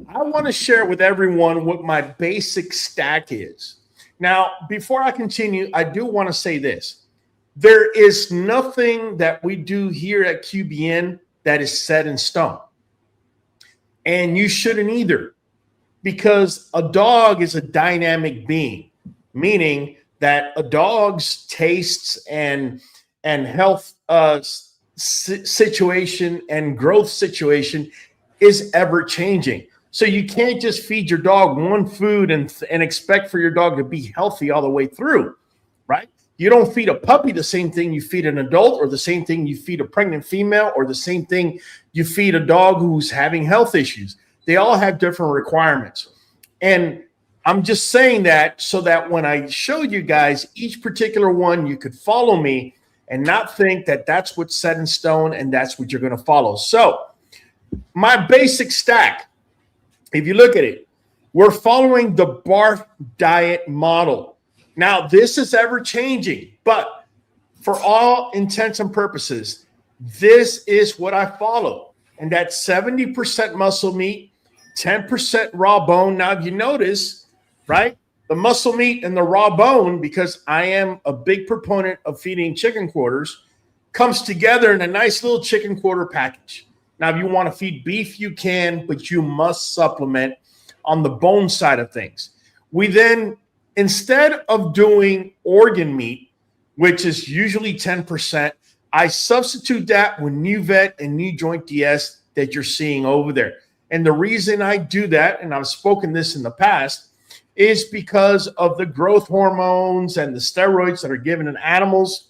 I want to share with everyone what my basic stack is. Now, before I continue, I do want to say this. There is nothing that we do here at QBN that is set in stone. And you shouldn't either, because a dog is a dynamic being, meaning that a dog's tastes and health situation and growth situation is ever changing. So you can't just feed your dog one food and expect for your dog to be healthy all the way through, right? You don't feed a puppy the same thing you feed an adult, or the same thing you feed a pregnant female, or the same thing you feed a dog who's having health issues. They all have different requirements. And I'm just saying that so that when I show you guys each particular one, you could follow me and not think that that's what's set in stone and that's what you're going to follow. So my basic stack, if you look at it, we're following the barf diet model. Now, this is ever changing, but for all intents and purposes, this is what I follow. And that's 70% muscle meat, 10% raw bone. Now, if you notice, right, the muscle meat and the raw bone, because I am a big proponent of feeding chicken quarters, comes together in a nice little chicken quarter package. Now, if you want to feed beef, you can, but you must supplement on the bone side of things. We then, instead of doing organ meat, which is usually 10%, I substitute that with NuVet and NuJoint DS that you're seeing over there. And the reason I do that, and I've spoken this in the past, is because of the growth hormones and the steroids that are given in animals.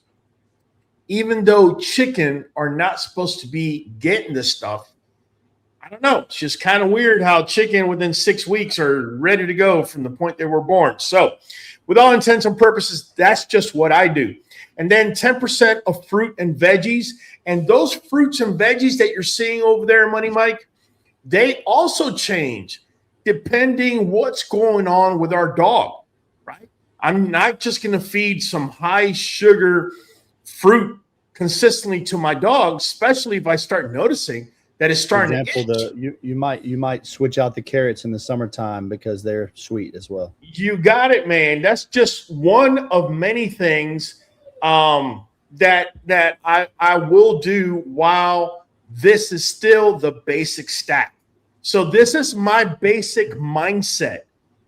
Even though chicken are not supposed to be getting this stuff, I don't know. It's just kind of weird how chicken within 6 weeks are ready to go from the point they were born. So with all intents and purposes, that's just what I do. And then 10% of fruit and veggies. And those fruits and veggies that you're seeing over there, Money Mike, they also change depending what's going on with our dog, right? I'm not just going to feed some high sugar fruit consistently to my dog, especially if I start noticing that it's starting to itch. You might switch out the carrots in the summertime because they're sweet as well. You got it, man. That's just one of many things that I will do while this is still the basic stack. So this is my basic mindset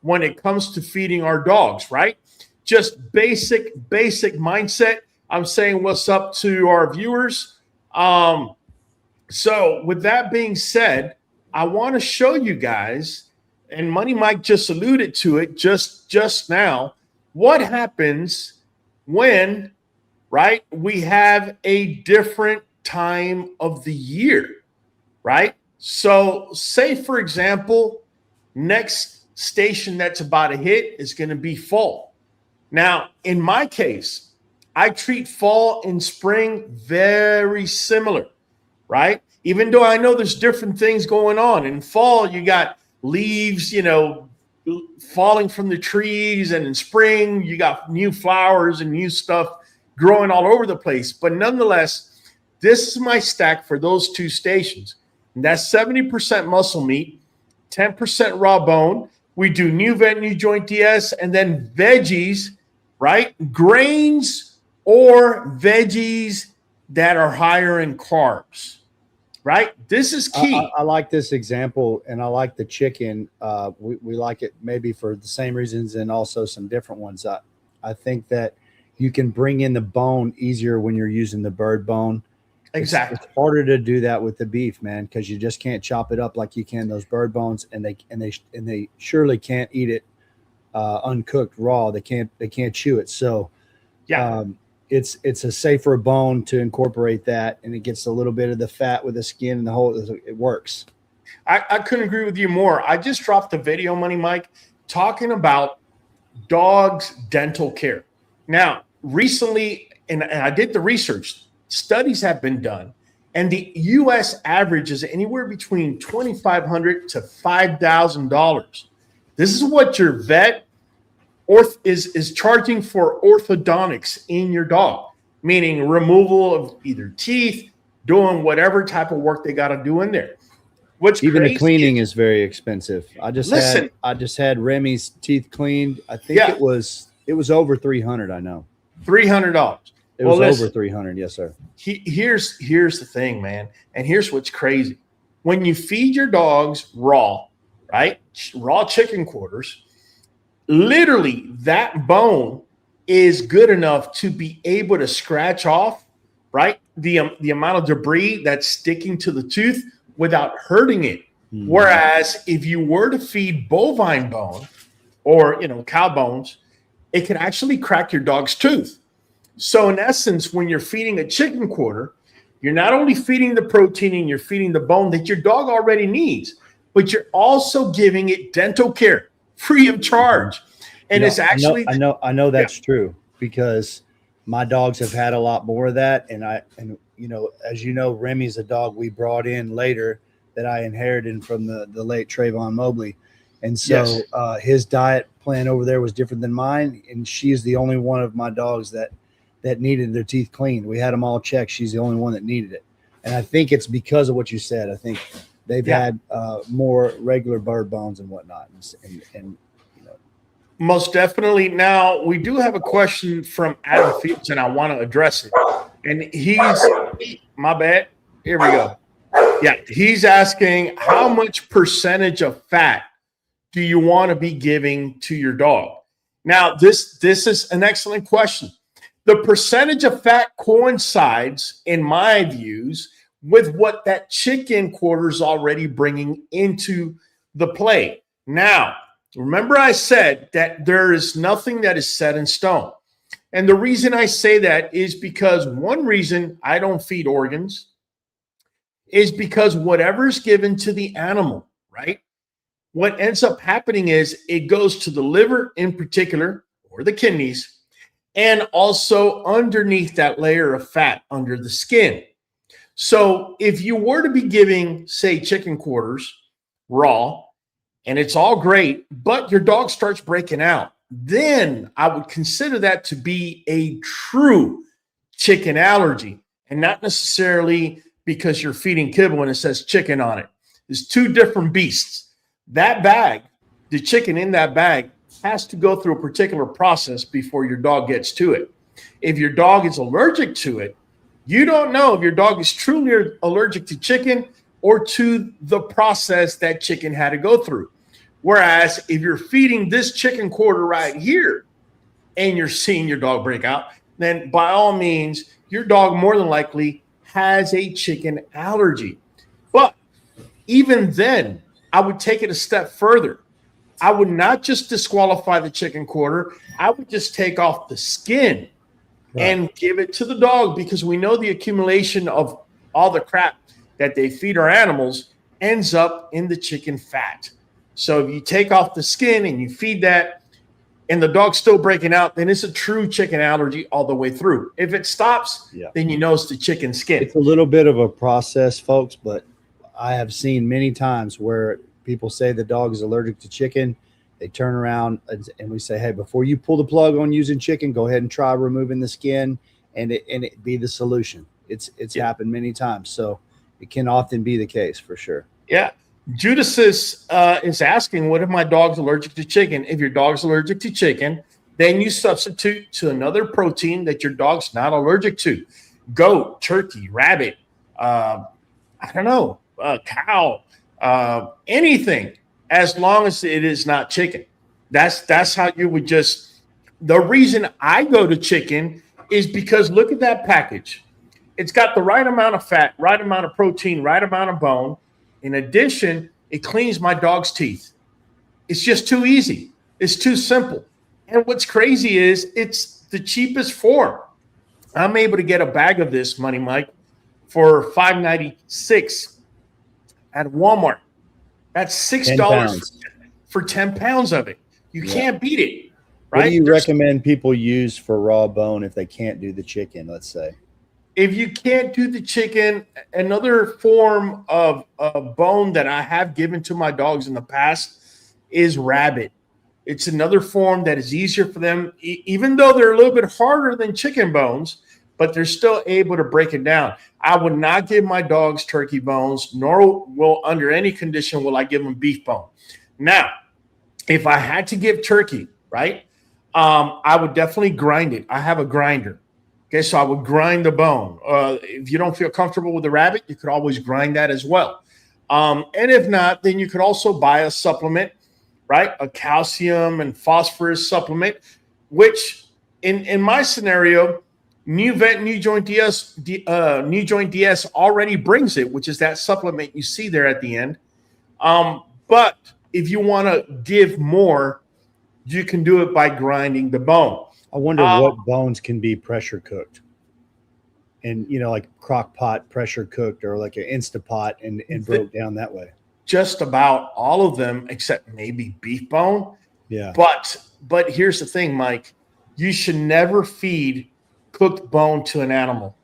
when it comes to feeding our dogs, right? Just basic mindset. I'm saying what's up to our viewers. So with that being said, I want to show you guys, and Money Mike just alluded to it just now, what happens when, right, we have a different time of the year, right? So say, for example, next station that's about to hit is going to be fall. Now, in my case, I treat fall and spring very similar, right? Even though I know there's different things going on. In fall, you got leaves, falling from the trees. And in spring, you got new flowers and new stuff growing all over the place. But nonetheless, this is my stack for those two stations. And that's 70% muscle meat, 10% raw bone. We do Nuvet NuJoint DS, and then veggies, right? Grains or veggies that are higher in carbs, right? This is key. I like this example, and I like the chicken. We like it maybe for the same reasons and also some different ones. I think that you can bring in the bone easier when you're using the bird bone. Exactly. It's harder to do that with the beef, man, because you just can't chop it up like you can those bird bones, and they surely can't eat it uncooked raw. They can't chew it. So yeah, it's a safer bone to incorporate that, and it gets a little bit of the fat with the skin and the whole. It works. I couldn't agree with you more. I just dropped a video, Money Mike, talking about dogs' dental care. Now, recently, and I did the research. Studies have been done, and the U.S. average is anywhere between $2,500 to $5,000. This is what your vet is charging for orthodontics in your dog, meaning removal of either teeth, doing whatever type of work they got to do in there. What's Even crazy the cleaning is very expensive. I just had Remy's teeth cleaned. I think it was over 300. I know $300. It was over 300. Yes, sir. Here's the thing, man, and here's what's crazy. When you feed your dogs raw, right, raw chicken quarters, literally that bone is good enough to be able to scratch off, right, the amount of debris that's sticking to the tooth without hurting it. Whereas if you were to feed bovine bone or, cow bones, it could actually crack your dog's tooth. So in essence, when you're feeding a chicken quarter, you're not only feeding the protein and you're feeding the bone that your dog already needs, but you're also giving it dental care free of charge. And it's actually I know that's true, because my dogs have had a lot more of that. And as you know, Remy's a dog we brought in later that I inherited from the late Trayvon Mobley. And so his diet plan over there was different than mine. And she's the only one of my dogs that needed their teeth cleaned. We had them all checked. She's the only one that needed it. And I think it's because of what you said. I think they've had more regular bird bones and whatnot. And most definitely. Now, we do have a question from Adam Fields, and I want to address it. And my bad. Here we go. Yeah, he's asking, how much percentage of fat do you want to be giving to your dog? Now, this is an excellent question. The percentage of fat coincides, in my views, with what that chicken quarter is already bringing into the play. Now, remember I said that there is nothing that is set in stone. And the reason I say that is because one reason I don't feed organs is because whatever is given to the animal, right? What ends up happening is it goes to the liver in particular, or the kidneys, and also underneath that layer of fat under the skin. So if you were to be giving, say, chicken quarters raw, and it's all great, but your dog starts breaking out, then I would consider that to be a true chicken allergy, and not necessarily because you're feeding kibble and it says chicken on it. There's two different beasts. That bag, the chicken in that bag, has to go through a particular process before your dog gets to it. If your dog is allergic to it, you don't know if your dog is truly allergic to chicken or to the process that chicken had to go through. Whereas if you're feeding this chicken quarter right here and you're seeing your dog break out, then by all means, your dog more than likely has a chicken allergy. But even then, I would take it a step further. I would not just disqualify the chicken quarter. I would just take off the skin and give it to the dog, because we know the accumulation of all the crap that they feed our animals ends up in the chicken fat. So if you take off the skin and you feed that and the dog's still breaking out, then it's a true chicken allergy all the way through. If it stops, then you know it's the chicken skin. It's a little bit of a process, folks, but I have seen many times where people say the dog is allergic to chicken. They turn around and we say, hey, before you pull the plug on using chicken, go ahead and try removing the skin, and it be the solution. It's happened many times. So it can often be the case for sure. Yeah. Judas is asking, what if my dog's allergic to chicken? If your dog's allergic to chicken, then you substitute to another protein that your dog's not allergic to. Goat, turkey, rabbit, cow, anything, as long as it is not chicken. That's how you would just. The reason I go to chicken is because look at that package. It's got the right amount of fat, right amount of protein, right amount of bone. In addition, it cleans my dog's teeth. It's just too easy. It's too simple. And what's crazy is it's the cheapest form. I'm able to get a bag of this, Money Mike, for $5.96 at Walmart. That's $6 for 10 pounds of it. You can't beat it, right? What do you recommend people use for raw bone if they can't do the chicken, let's say? If you can't do the chicken, another form of bone that I have given to my dogs in the past is rabbit. It's another form that is easier for them, even though they're a little bit harder than chicken bones, but they're still able to break it down. I would not give my dogs turkey bones, nor will under any condition will I give them beef bone. Now, if I had to give turkey, right, I would definitely grind it. I have a grinder. Okay, so I would grind the bone. If you don't feel comfortable with the rabbit, you could always grind that as well. And if not, then you could also buy a supplement, right? A calcium and phosphorus supplement, which in my scenario, Nuvet NuJoint DS, NuJoint DS already brings it, which is that supplement you see there at the end. But if you want to give more, you can do it by grinding the bone. I wonder what bones can be pressure cooked, and like crock pot pressure cooked, or like an Instapot and broke down that way. Just about all of them, except maybe beef bone. Yeah. But here's the thing, Mike. You should never feed cooked bone to an animal,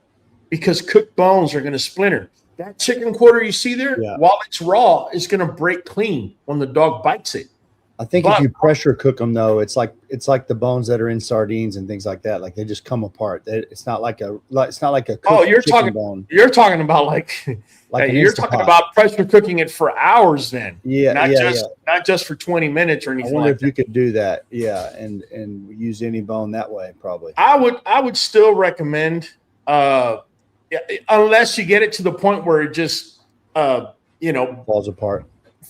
because cooked bones are going to splinter. That chicken quarter you see there, while it's raw, is going to break clean when the dog bites it. I think if you pressure cook them, though, it's like the bones that are in sardines and things like that. Like they just come apart. It's not like a you're talking bone. You're talking about you're talking about pressure cooking it for hours then. Yeah, not just for 20 minutes or anything. I wonder like if you could do that. Yeah, and use any bone that way probably. I would still recommend, unless you get it to the point where it just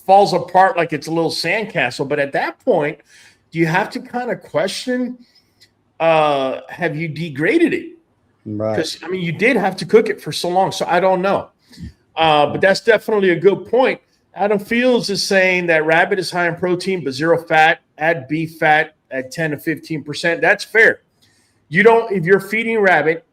falls apart like it's a little sandcastle. But at that point, you have to kind of question, have you degraded it? Right. Because, you did have to cook it for so long. So I don't know. But that's definitely a good point. Adam Fields is saying that rabbit is high in protein, but zero fat. Add beef fat at 10 to 15%. That's fair. If you're feeding rabbit,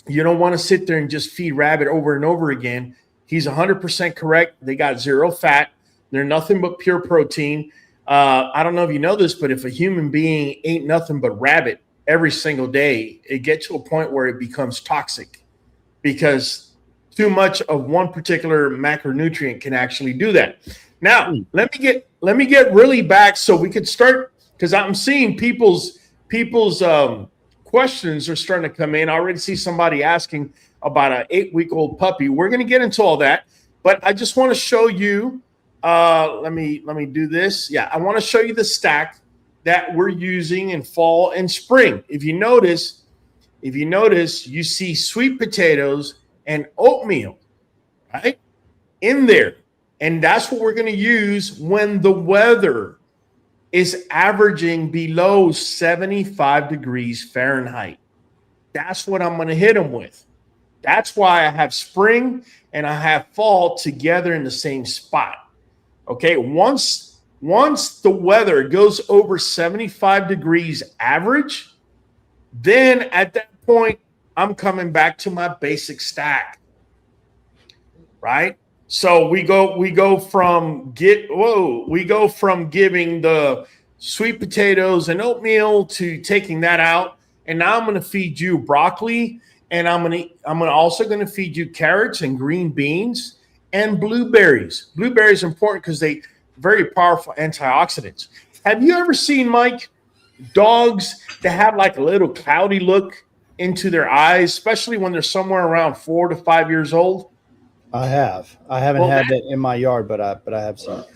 you don't want to sit there and just feed rabbit over and over again. He's 100% correct. They got zero fat. They're nothing but pure protein. I don't know if you know this, but if a human being ate nothing but rabbit every single day, it gets to a point where it becomes toxic, because too much of one particular macronutrient can actually do that. Now, let me get really back so we could start, because I'm seeing people's questions are starting to come in. I already see somebody asking about an 8-week-old puppy. We're going to get into all that, but I just want to show you. Let me do this. Yeah, I want to show you the stack that we're using in fall and spring. If you notice, you see sweet potatoes and oatmeal, right, in there. And that's what we're going to use when the weather is averaging below 75 degrees Fahrenheit. That's what I'm going to hit them with. That's why I have spring and I have fall together in the same spot. Okay, once the weather goes over 75 degrees average, then at that point, I'm coming back to my basic stack, right? So we go from giving the sweet potatoes and oatmeal to taking that out, and now I'm going to feed you broccoli, and I'm also going to feed you carrots and green beans and blueberries. Blueberries are important because they very powerful antioxidants. Have you ever seen, Mike, dogs that have like a little cloudy look into their eyes, especially when they're somewhere around 4 to 5 years old? I have. I haven't had that in my yard, but I have seen it.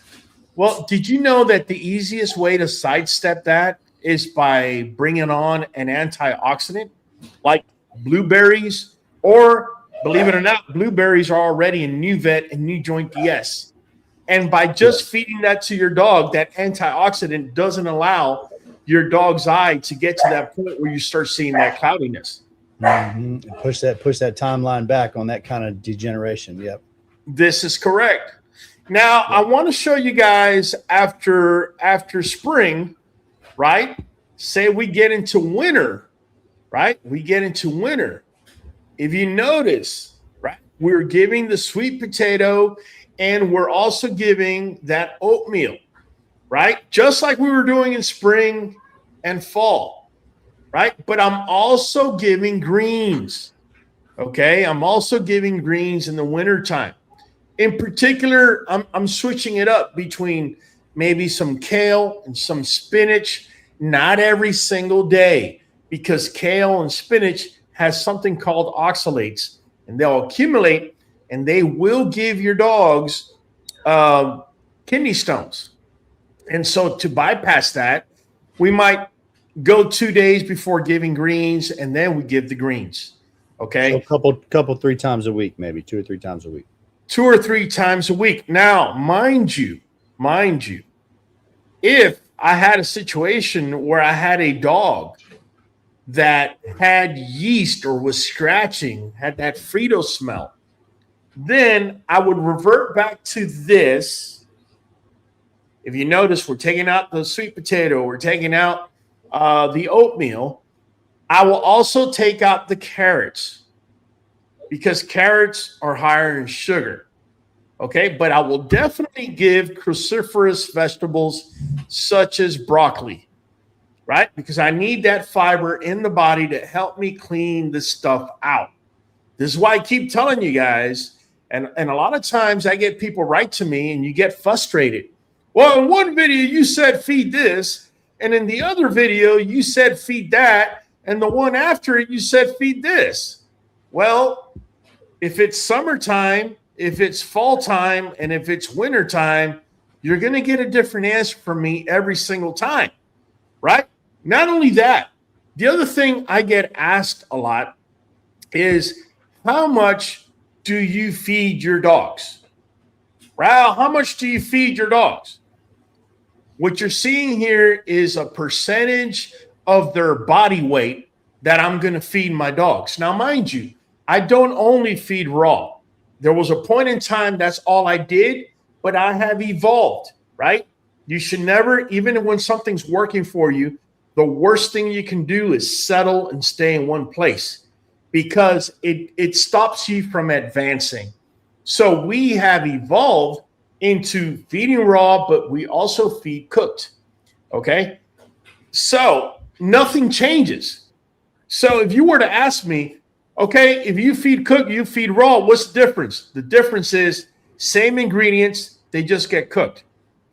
Well, did you know that the easiest way to sidestep that is by bringing on an antioxidant like blueberries, or believe it or not, blueberries are already in Nuvet and NuJoint DS. And by just feeding that to your dog, that antioxidant doesn't allow your dog's eye to get to that point where you start seeing that cloudiness. Mm-hmm. Push that timeline back on that kind of degeneration. Yep. This is correct. Now, I want to show you guys after spring, right? Say we get into winter, right? We get into winter. If you notice, right, we're giving the sweet potato and we're also giving that oatmeal, right? Just like we were doing in spring and fall, right? But I'm also giving greens, okay? I'm also giving greens in the wintertime. In particular, I'm switching it up between maybe some kale and some spinach, not every single day, because kale and spinach has something called oxalates, and they'll accumulate, and they will give your dogs kidney stones. And so to bypass that, we might go 2 days before giving greens, and then we give the greens. Okay. So couple, 3 times a week, maybe 2 or 3 times a week. 2 or 3 times a week. Now, mind you, if I had a situation where I had a dog that had yeast or was scratching, had that Frito smell, then I would revert back to this. If you notice, we're taking out the sweet potato, we're taking out the oatmeal. I will also take out the carrots because carrots are higher in sugar. Okay, but I will definitely give cruciferous vegetables such as broccoli, right? Because I need that fiber in the body to help me clean this stuff out. This is why I keep telling you guys, and a lot of times I get people write to me and you get frustrated. Well, in one video you said feed this, and in the other video you said feed that, and the one after it you said feed this. Well, if it's summertime, if it's fall time, and if it's winter time, you're going to get a different answer from me every single time, right? Not only that, the other thing I get asked a lot is, how much do you feed your dogs? Raul, how much do you feed your dogs? What you're seeing here is a percentage of their body weight that I'm going to feed my dogs. Now, mind you, I don't only feed raw. There was a point in time that's all I did, but I have evolved, right? You should never, even when something's working for you, the worst thing you can do is settle and stay in one place because it stops you from advancing. So we have evolved into feeding raw, but we also feed cooked, okay? So nothing changes. So if you were to ask me, okay, if you feed cooked, you feed raw, what's the difference? The difference is same ingredients, they just get cooked.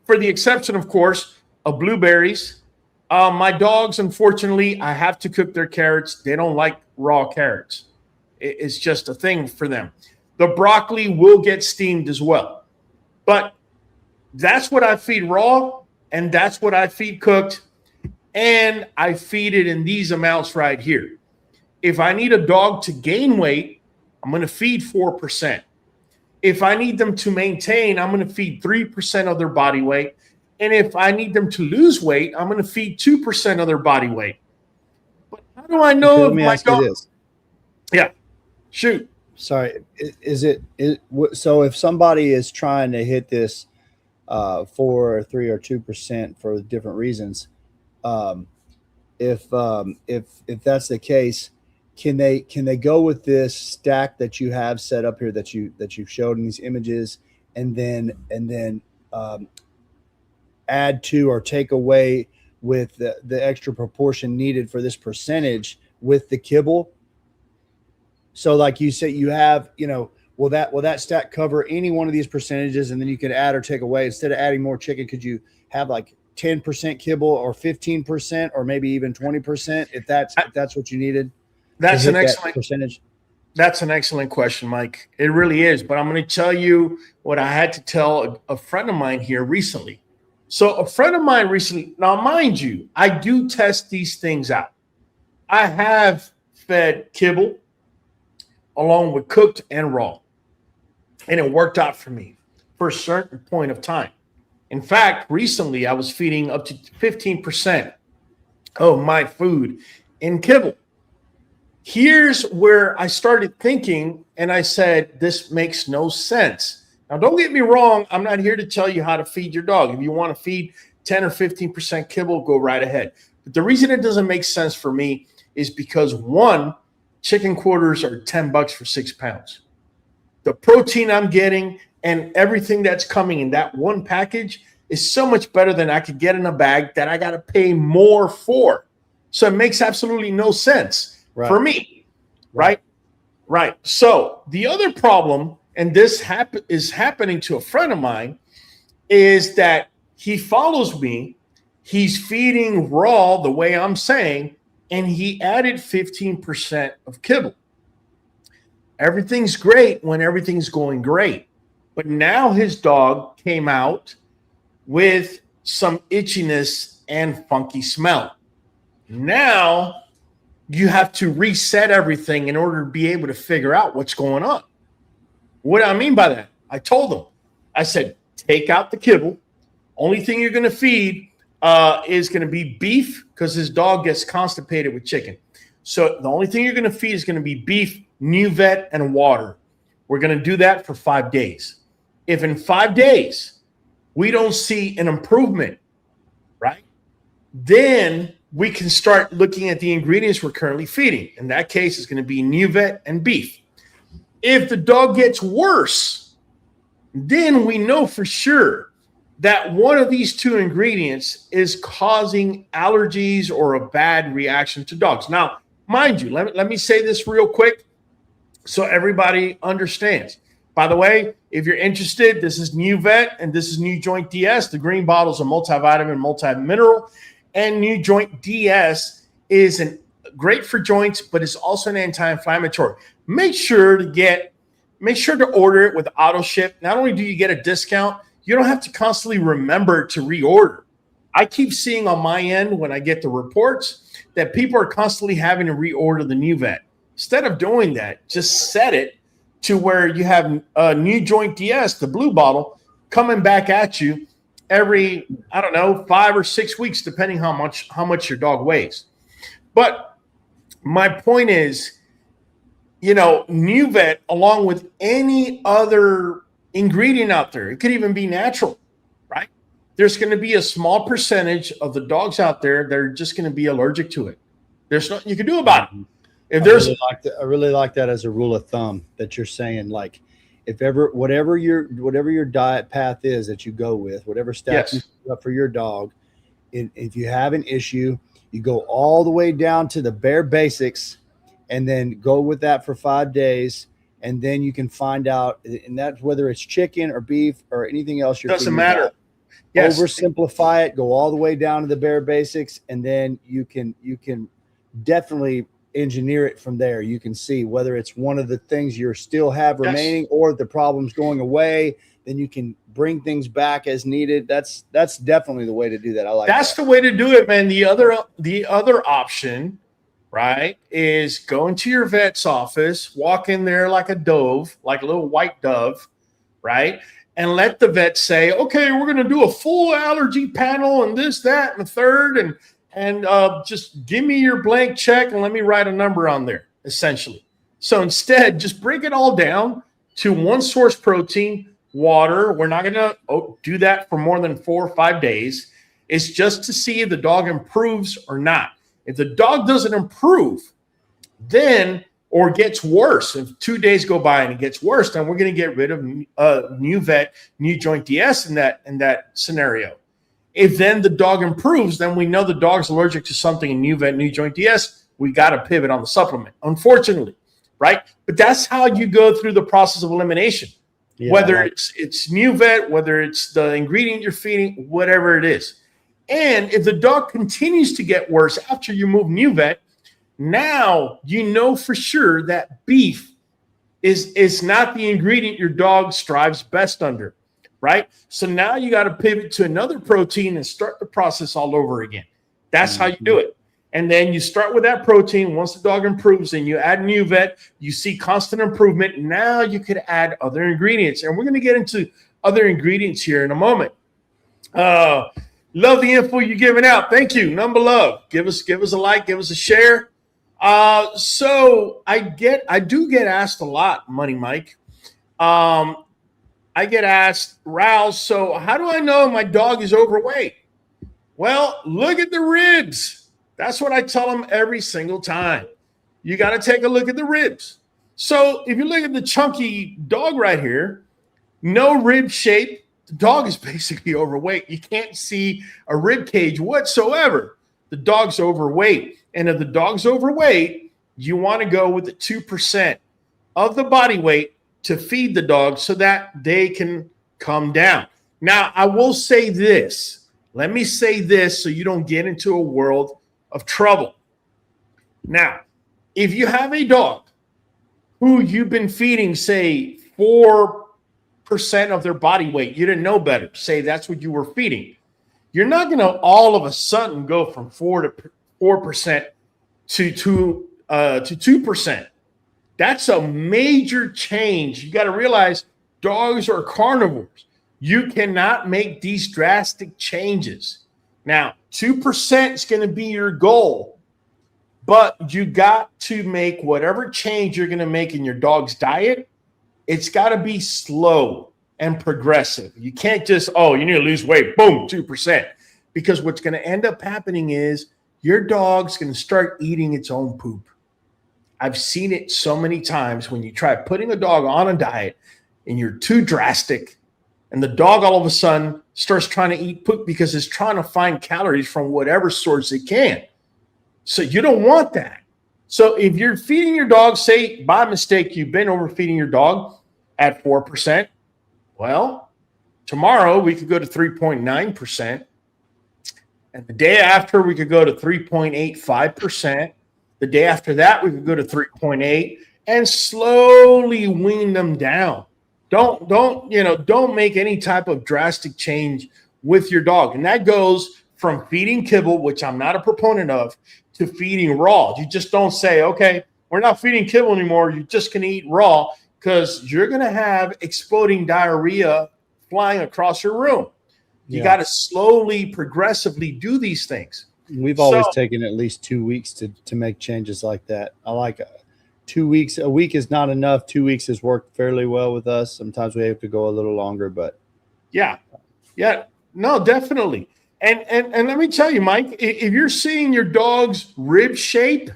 For the exception, of course, of blueberries. My dogs, unfortunately, I have to cook their carrots. They don't like raw carrots. It's just a thing for them. The broccoli will get steamed as well. But that's what I feed raw, and that's what I feed cooked, and I feed it in these amounts right here. If I need a dog to gain weight, I'm going to feed 4%. If I need them to maintain, I'm going to feed 3% of their body weight. And if I need them to lose weight, I'm going to feed 2% of their body weight. But how do I know if my dog? Yeah, shoot. Sorry, so if somebody is trying to hit this 4 or 3 or 2% for different reasons, if that's the case, can they go with this stack that you have set up here that you've showed in these images, and then add to or take away with the extra proportion needed for this percentage with the kibble? So like you said, you have, will that stack cover any one of these percentages, and then you could add or take away? Instead of adding more chicken, could you have like 10% kibble or 15% or maybe even 20% if that's what you needed? That's an excellent percentage. That's an excellent question, Mike. It really is. But I'm going to tell you what I had to tell a friend of mine here recently. So a friend of mine recently, now mind you, I do test these things out. I have fed kibble along with cooked and raw, and it worked out for me for a certain point of time. In fact, recently I was feeding up to 15% of my food in kibble. Here's where I started thinking, and I said, this makes no sense. Now, don't get me wrong. I'm not here to tell you how to feed your dog. If you want to feed 10 or 15% kibble, go right ahead. But the reason it doesn't make sense for me is because, one, chicken quarters are $10 for 6 pounds. The protein I'm getting and everything that's coming in that one package is so much better than I could get in a bag that I got to pay more for. So it makes absolutely no sense for me, right? So the other problem, and this is happening to a friend of mine, is that he follows me. He's feeding raw the way I'm saying, and he added 15% of kibble. Everything's great when everything's going great. But now his dog came out with some itchiness and funky smell. Now you have to reset everything in order to be able to figure out what's going on. What do I mean by that? I told him, I said, take out the kibble. Only thing you're going to feed is going to be beef, because his dog gets constipated with chicken. So the only thing you're going to feed is going to be beef, NuVet, and water. We're going to do that for 5 days. If in 5 days we don't see an improvement, right, then we can start looking at the ingredients we're currently feeding. In that case, it's going to be NuVet and beef. If the dog gets worse, then we know for sure that one of these two ingredients is causing allergies or a bad reaction to dogs. Now, mind you, let me say this real quick so everybody understands. By the way, if you're interested, this is NuVet and this is NuJoint DS. The green bottles are multivitamin, multi-mineral, and NuJoint DS is great for joints, but it's also an anti-inflammatory. Make sure to order it with AutoShip. Not only do you get a discount, you don't have to constantly remember to reorder. I keep seeing on my end when I get the reports that people are constantly having to reorder the NuVet. Instead of doing that, just set it to where you have NuJoint DS, the blue bottle, coming back at you every, 5 or 6 weeks, depending how much your dog weighs. But my point is, NuVet, along with any other ingredient out there, it could even be natural, right? There's going to be a small percentage of the dogs out there that are just going to be allergic to it. There's nothing you can do about it. If there's, I really like that as a rule of thumb, that you're saying, like, if ever whatever your diet path is that you go with, whatever steps you put up for your dog, if you have an issue, you go all the way down to the bare basics, and then go with that for 5 days, and then you can find out, and that's whether it's chicken or beef or anything else. Doesn't matter. Yes. Oversimplify it, go all the way down to the bare basics, and then you can definitely engineer it from there. You can see whether it's one of the things you still have remaining, or the problem's going away. Then you can bring things back as needed. That's definitely the way to do that. I like that's the way to do it, man. The other option, right, is go into your vet's office, walk in there like a dove, like a little white dove, right, and let the vet say, okay, we're going to do a full allergy panel and this, that, and the third, and just give me your blank check and let me write a number on there, essentially. So instead, just break it all down to one source protein, water. We're not going to do that for more than 4 or 5 days. It's just to see if the dog improves or not. If the dog doesn't improve, then, or gets worse, if 2 days go by and it gets worse, then we're going to get rid of NuVet NuJoint DS in that scenario. If then the dog improves, then we know the dog's allergic to something in NuVet NuJoint DS. We got to pivot on the supplement, unfortunately, right? But that's how you go through the process of elimination. Yeah, whether it's NuVet, whether it's the ingredient you're feeding, whatever it is. And if the dog continues to get worse after you move NuVet, now you know for sure that beef is not the ingredient your dog strives best under. Right? So now you got to pivot to another protein and start the process all over again. That's how you do it. And then you start with that protein. Once the dog improves and you add NuVet, you see constant improvement. Now you could add other ingredients. And we're going to get into other ingredients here in a moment. Love the info you're giving out. Thank you. Number love. Give us a like, give us a share. So I do get asked a lot, Money Mike. I get asked, Raul, so how do I know my dog is overweight? Well, look at the ribs. That's what I tell them every single time. You got to take a look at the ribs. So if you look at the chunky dog right here, no rib shape, the dog is basically overweight. You can't see a rib cage whatsoever. The dog's overweight. And if the dog's overweight, you want to go with the 2% of the body weight to feed the dog so that they can come down. Now, I will say this. Let me say this so you don't get into a world of trouble. Now, if you have a dog who you've been feeding, say, 4% of their body weight, you didn't know better, say that's what you were feeding, you're not going to all of a sudden go from 4% to 2%. That's a major change. You got to realize dogs are carnivores. You cannot make these drastic changes. Now, 2% is going to be your goal, but you got to make whatever change you're going to make in your dog's diet. It's got to be slow and progressive. You can't just, oh, you need to lose weight, boom, 2%. Because what's going to end up happening is your dog's going to start eating its own poop. I've seen it so many times when you try putting a dog on a diet and you're too drastic, and the dog all of a sudden starts trying to eat poop because it's trying to find calories from whatever source it can. So you don't want that. So if you're feeding your dog, say by mistake you've been overfeeding your dog at 4%, well, tomorrow we could go to 3.9%. And the day after we could go to 3.85%. The day after that we could go to 3.8 and slowly wean them down. Don't make any type of drastic change with your dog. And that goes from feeding kibble, which I'm not a proponent of, to feeding raw. You just don't say, okay, we're not feeding kibble anymore. You're just going to eat raw, because you're going to have exploding diarrhea flying across your room. You got to slowly, progressively do these things. We've always taken at least 2 weeks to make changes like that. I like 2 weeks. A week is not enough. 2 weeks has worked fairly well with us. Sometimes we have to go a little longer, but no, definitely. And let me tell you, Mike, if you're seeing your dog's rib shape,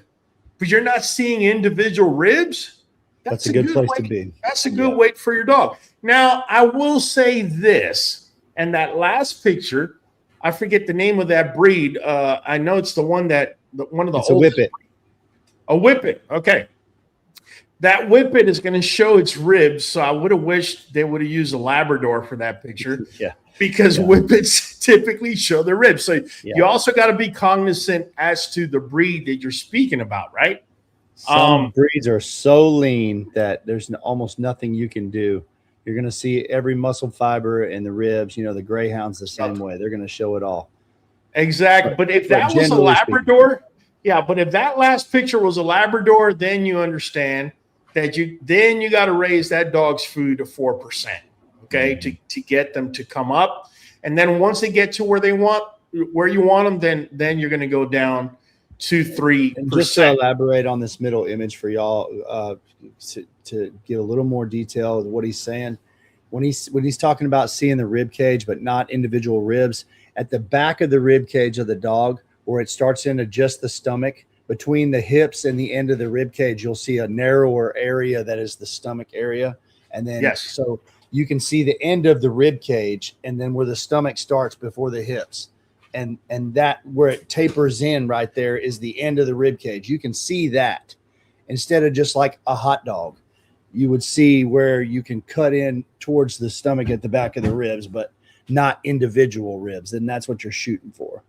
but you're not seeing individual ribs, that's a good place to be. That's a good weight for your dog. Now, I will say this, and that last picture, I forget the name of that breed. I know it's the one that one of the oldest. A Whippet. A Whippet. Okay. That Whippet is going to show its ribs. So I would have wished they would have used a Labrador for that picture. Because Whippets typically show their ribs. So you also got to be cognizant as to the breed that you're speaking about, right? Some breeds are so lean that there's almost nothing you can do. You're going to see every muscle fiber in the ribs. The Greyhound's the same way. They're going to show it all. Exactly. But if that was a Labrador, but if that last picture was a Labrador, then you understand that you got to raise that dog's food to 4%, okay, to get them to come up. And then once they get to where you want them, then you're going to go down to 3%. And just to elaborate on this middle image for y'all, to give a little more detail of what he's saying, when he's talking about seeing the rib cage but not individual ribs, at the back of the rib cage of the dog, where it starts into just the stomach, between the hips and the end of the rib cage, you'll see a narrower area that is the stomach area. And then so you can see the end of the rib cage, and then where the stomach starts before the hips. And that where it tapers in right there is the end of the rib cage. You can see that instead of just like a hot dog. You would see where you can cut in towards the stomach at the back of the ribs, but not individual ribs. And that's what you're shooting for.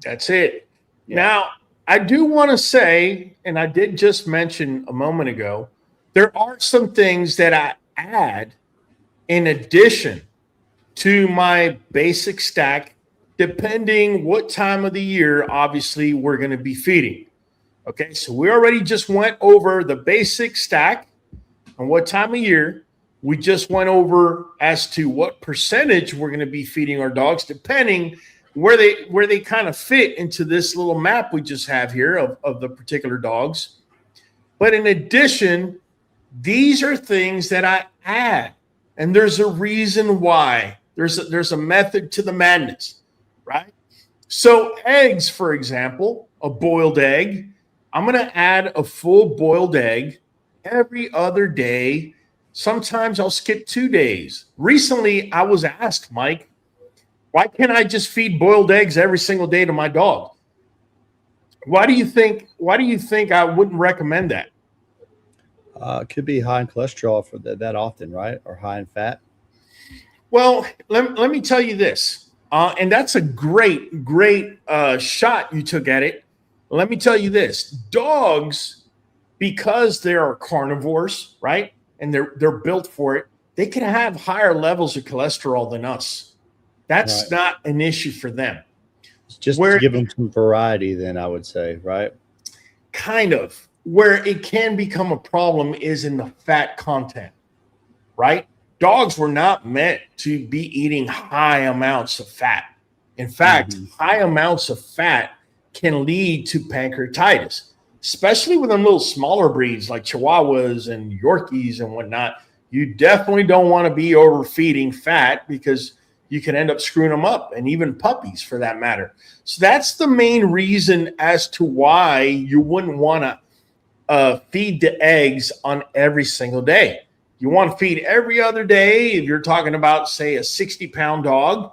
That's it. Now, I do want to say, and I did just mention a moment ago, there are some things that I add in addition to my basic stack, depending what time of the year, obviously, we're going to be feeding. Okay, so we already just went over the basic stack and what time of year. We just went over as to what percentage we're going to be feeding our dogs, depending where they kind of fit into this little map we just have here of the particular dogs. But in addition, these are things that I add, and there's a reason why. There's a method to the madness, right? So eggs, for example, a boiled egg, I'm going to add a full boiled egg every other day. Sometimes I'll skip 2 days. Recently, I was asked, Mike, why can't I just feed boiled eggs every single day to my dog? Why do you think I wouldn't recommend that? It could be high in cholesterol for that often, right? Or high in fat. Well, let me tell you this, and that's a great shot you took at it. Let me tell you this. Dogs, because they are carnivores, right? And they're built for it, they can have higher levels of cholesterol than us. That's not an issue for them. Just to give them some variety, then I would say, right? Kind of. Where it can become a problem is in the fat content, right? Dogs were not meant to be eating high amounts of fat. In fact, high amounts of fat can lead to pancreatitis, especially with them little smaller breeds like Chihuahuas and Yorkies and whatnot. You definitely don't want to be overfeeding fat because you can end up screwing them up, and even puppies for that matter. So that's the main reason as to why you wouldn't want to feed the eggs on every single day. You want to feed every other day if you're talking about, say, a 60-pound dog.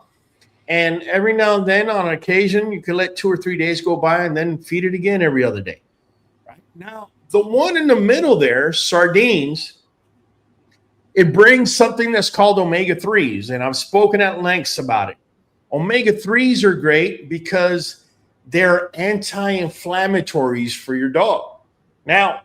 And every now and then, on occasion, you can let 2 or 3 days go by and then feed it again every other day. Right? Now, the one in the middle there, sardines, it brings something that's called omega-3s, and I've spoken at lengths about it. Omega-3s are great because they're anti-inflammatories for your dog. Now,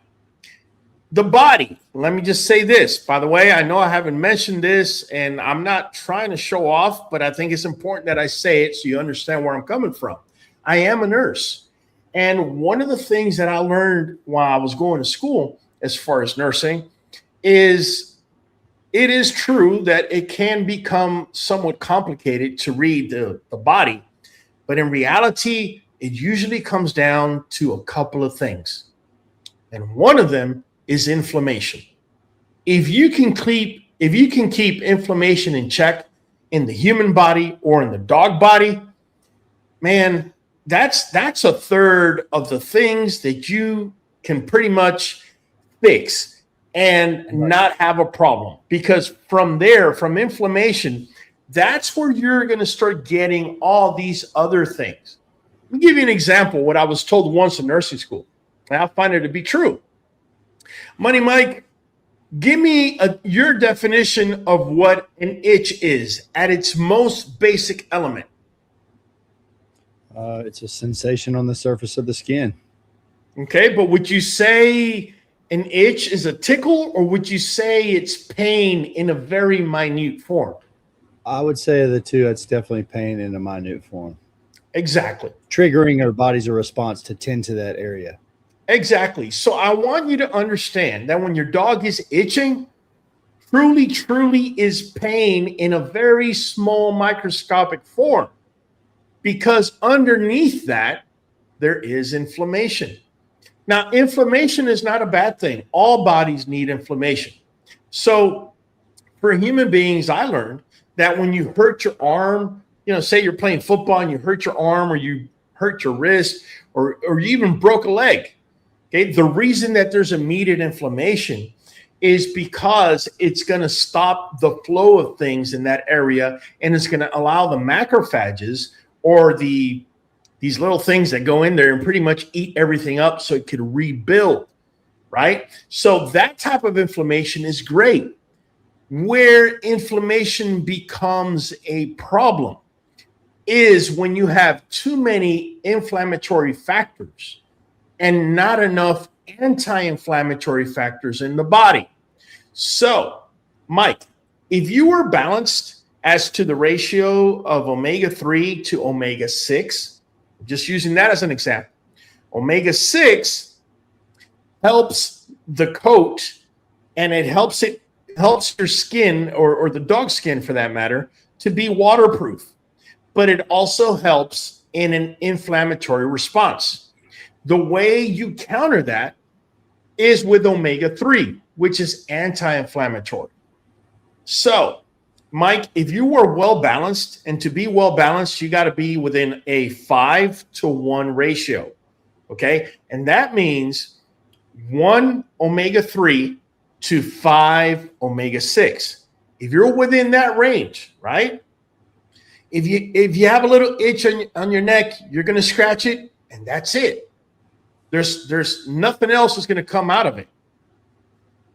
the body, let me just say this. By the way, I know I haven't mentioned this, and I'm not trying to show off, but I think it's important that I say it so you understand where I'm coming from. I am a nurse, and one of the things that I learned while I was going to school as far as nursing is it is true that it can become somewhat complicated to read the body, but in reality, it usually comes down to a couple of things. And one of them is inflammation. If you can keep inflammation in check in the human body or in the dog body, man, that's a third of the things that you can pretty much fix and not have a problem. Because from there, from inflammation, that's where you're going to start getting all these other things. Let me give you an example, what I was told once in nursing school. And I find it to be true. Money Mike, give me your definition of what an itch is at its most basic element. It's a sensation on the surface of the skin. Okay, but would you say an itch is a tickle, or would you say it's pain in a very minute form? I would say of the two, it's definitely pain in a minute form. Exactly. Triggering our body's a response to tend to that area. Exactly. So I want you to understand that when your dog is itching, truly is pain in a very small microscopic form, because underneath that, there is inflammation. Now, inflammation is not a bad thing. All bodies need inflammation. So for human beings, I learned that when you hurt your arm, say you're playing football and you hurt your arm, or you hurt your wrist, or you even broke a leg. Okay, the reason that there's immediate inflammation is because it's going to stop the flow of things in that area, and it's going to allow the macrophages, or these little things that go in there and pretty much eat everything up so it could rebuild, right? So that type of inflammation is great. Where inflammation becomes a problem is when you have too many inflammatory factors and not enough anti-inflammatory factors in the body. So, Mike, if you were balanced as to the ratio of omega-3 to omega-6, just using that as an example, omega-6 helps the coat, and it helps your skin, or the dog skin for that matter, to be waterproof. But it also helps in an inflammatory response. The way you counter that is with omega-3, which is anti-inflammatory. So, Mike, if you were well-balanced, and to be well-balanced, you got to be within a 5-to-1 ratio, okay? And that means 1 omega-3 to 5 omega-6. If you're within that range, right? If you have a little itch on your neck, you're going to scratch it, and that's it. There's nothing else that's going to come out of it.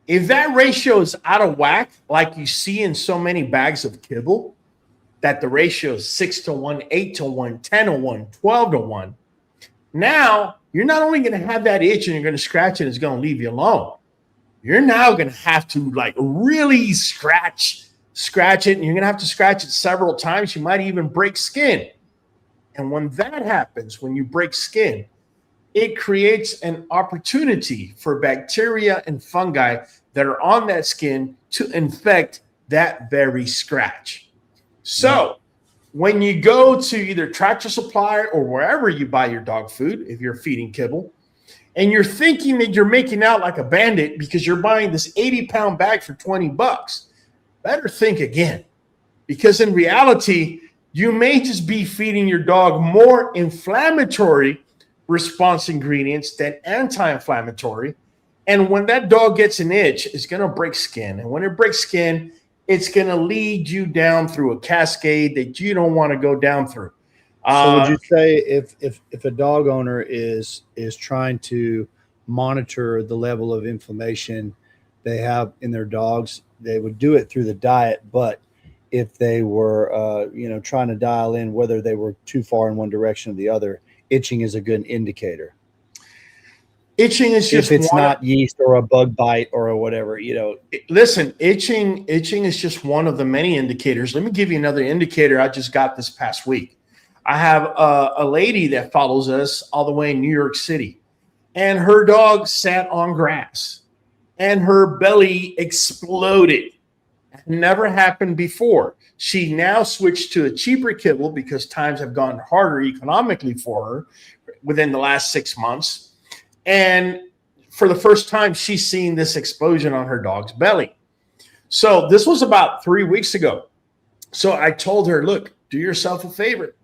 If that ratio is out of whack, like you see in so many bags of kibble, that the ratio is 6-to-1, 8-to-1, 10-to-1, 12-to-1, now you're not only going to have that itch and you're going to scratch it, it's going to leave you alone. You're now going to have to like really scratch it, and you're going to have to scratch it several times. You might even break skin. And when that happens, when you break skin, it creates an opportunity for bacteria and fungi that are on that skin to infect that very scratch. So when you go to either Tractor Supply or wherever you buy your dog food, if you're feeding kibble, and you're thinking that you're making out like a bandit because you're buying this 80-pound bag for $20, better think again. Because in reality, you may just be feeding your dog more inflammatory response ingredients than anti-inflammatory. And when that dog gets an itch, it's going to break skin. And when it breaks skin, it's going to lead you down through a cascade that you don't want to go down through. So would you say if a dog owner is trying to monitor the level of inflammation they have in their dogs, they would do it through the diet, but if they were trying to dial in whether they were too far in one direction or the other, itching is a good indicator. Itching is just if it's not yeast or a bug bite or a whatever, Listen, itching is just one of the many indicators. Let me give you another indicator I just got this past week. I have a lady that follows us all the way in New York City, and her dog sat on grass and her belly exploded. Never happened before. She now switched to a cheaper kibble because times have gone harder economically for her within the last 6 months. And for the first time, she's seen this explosion on her dog's belly. So this was about 3 weeks ago. So I told her, look, do yourself a favor,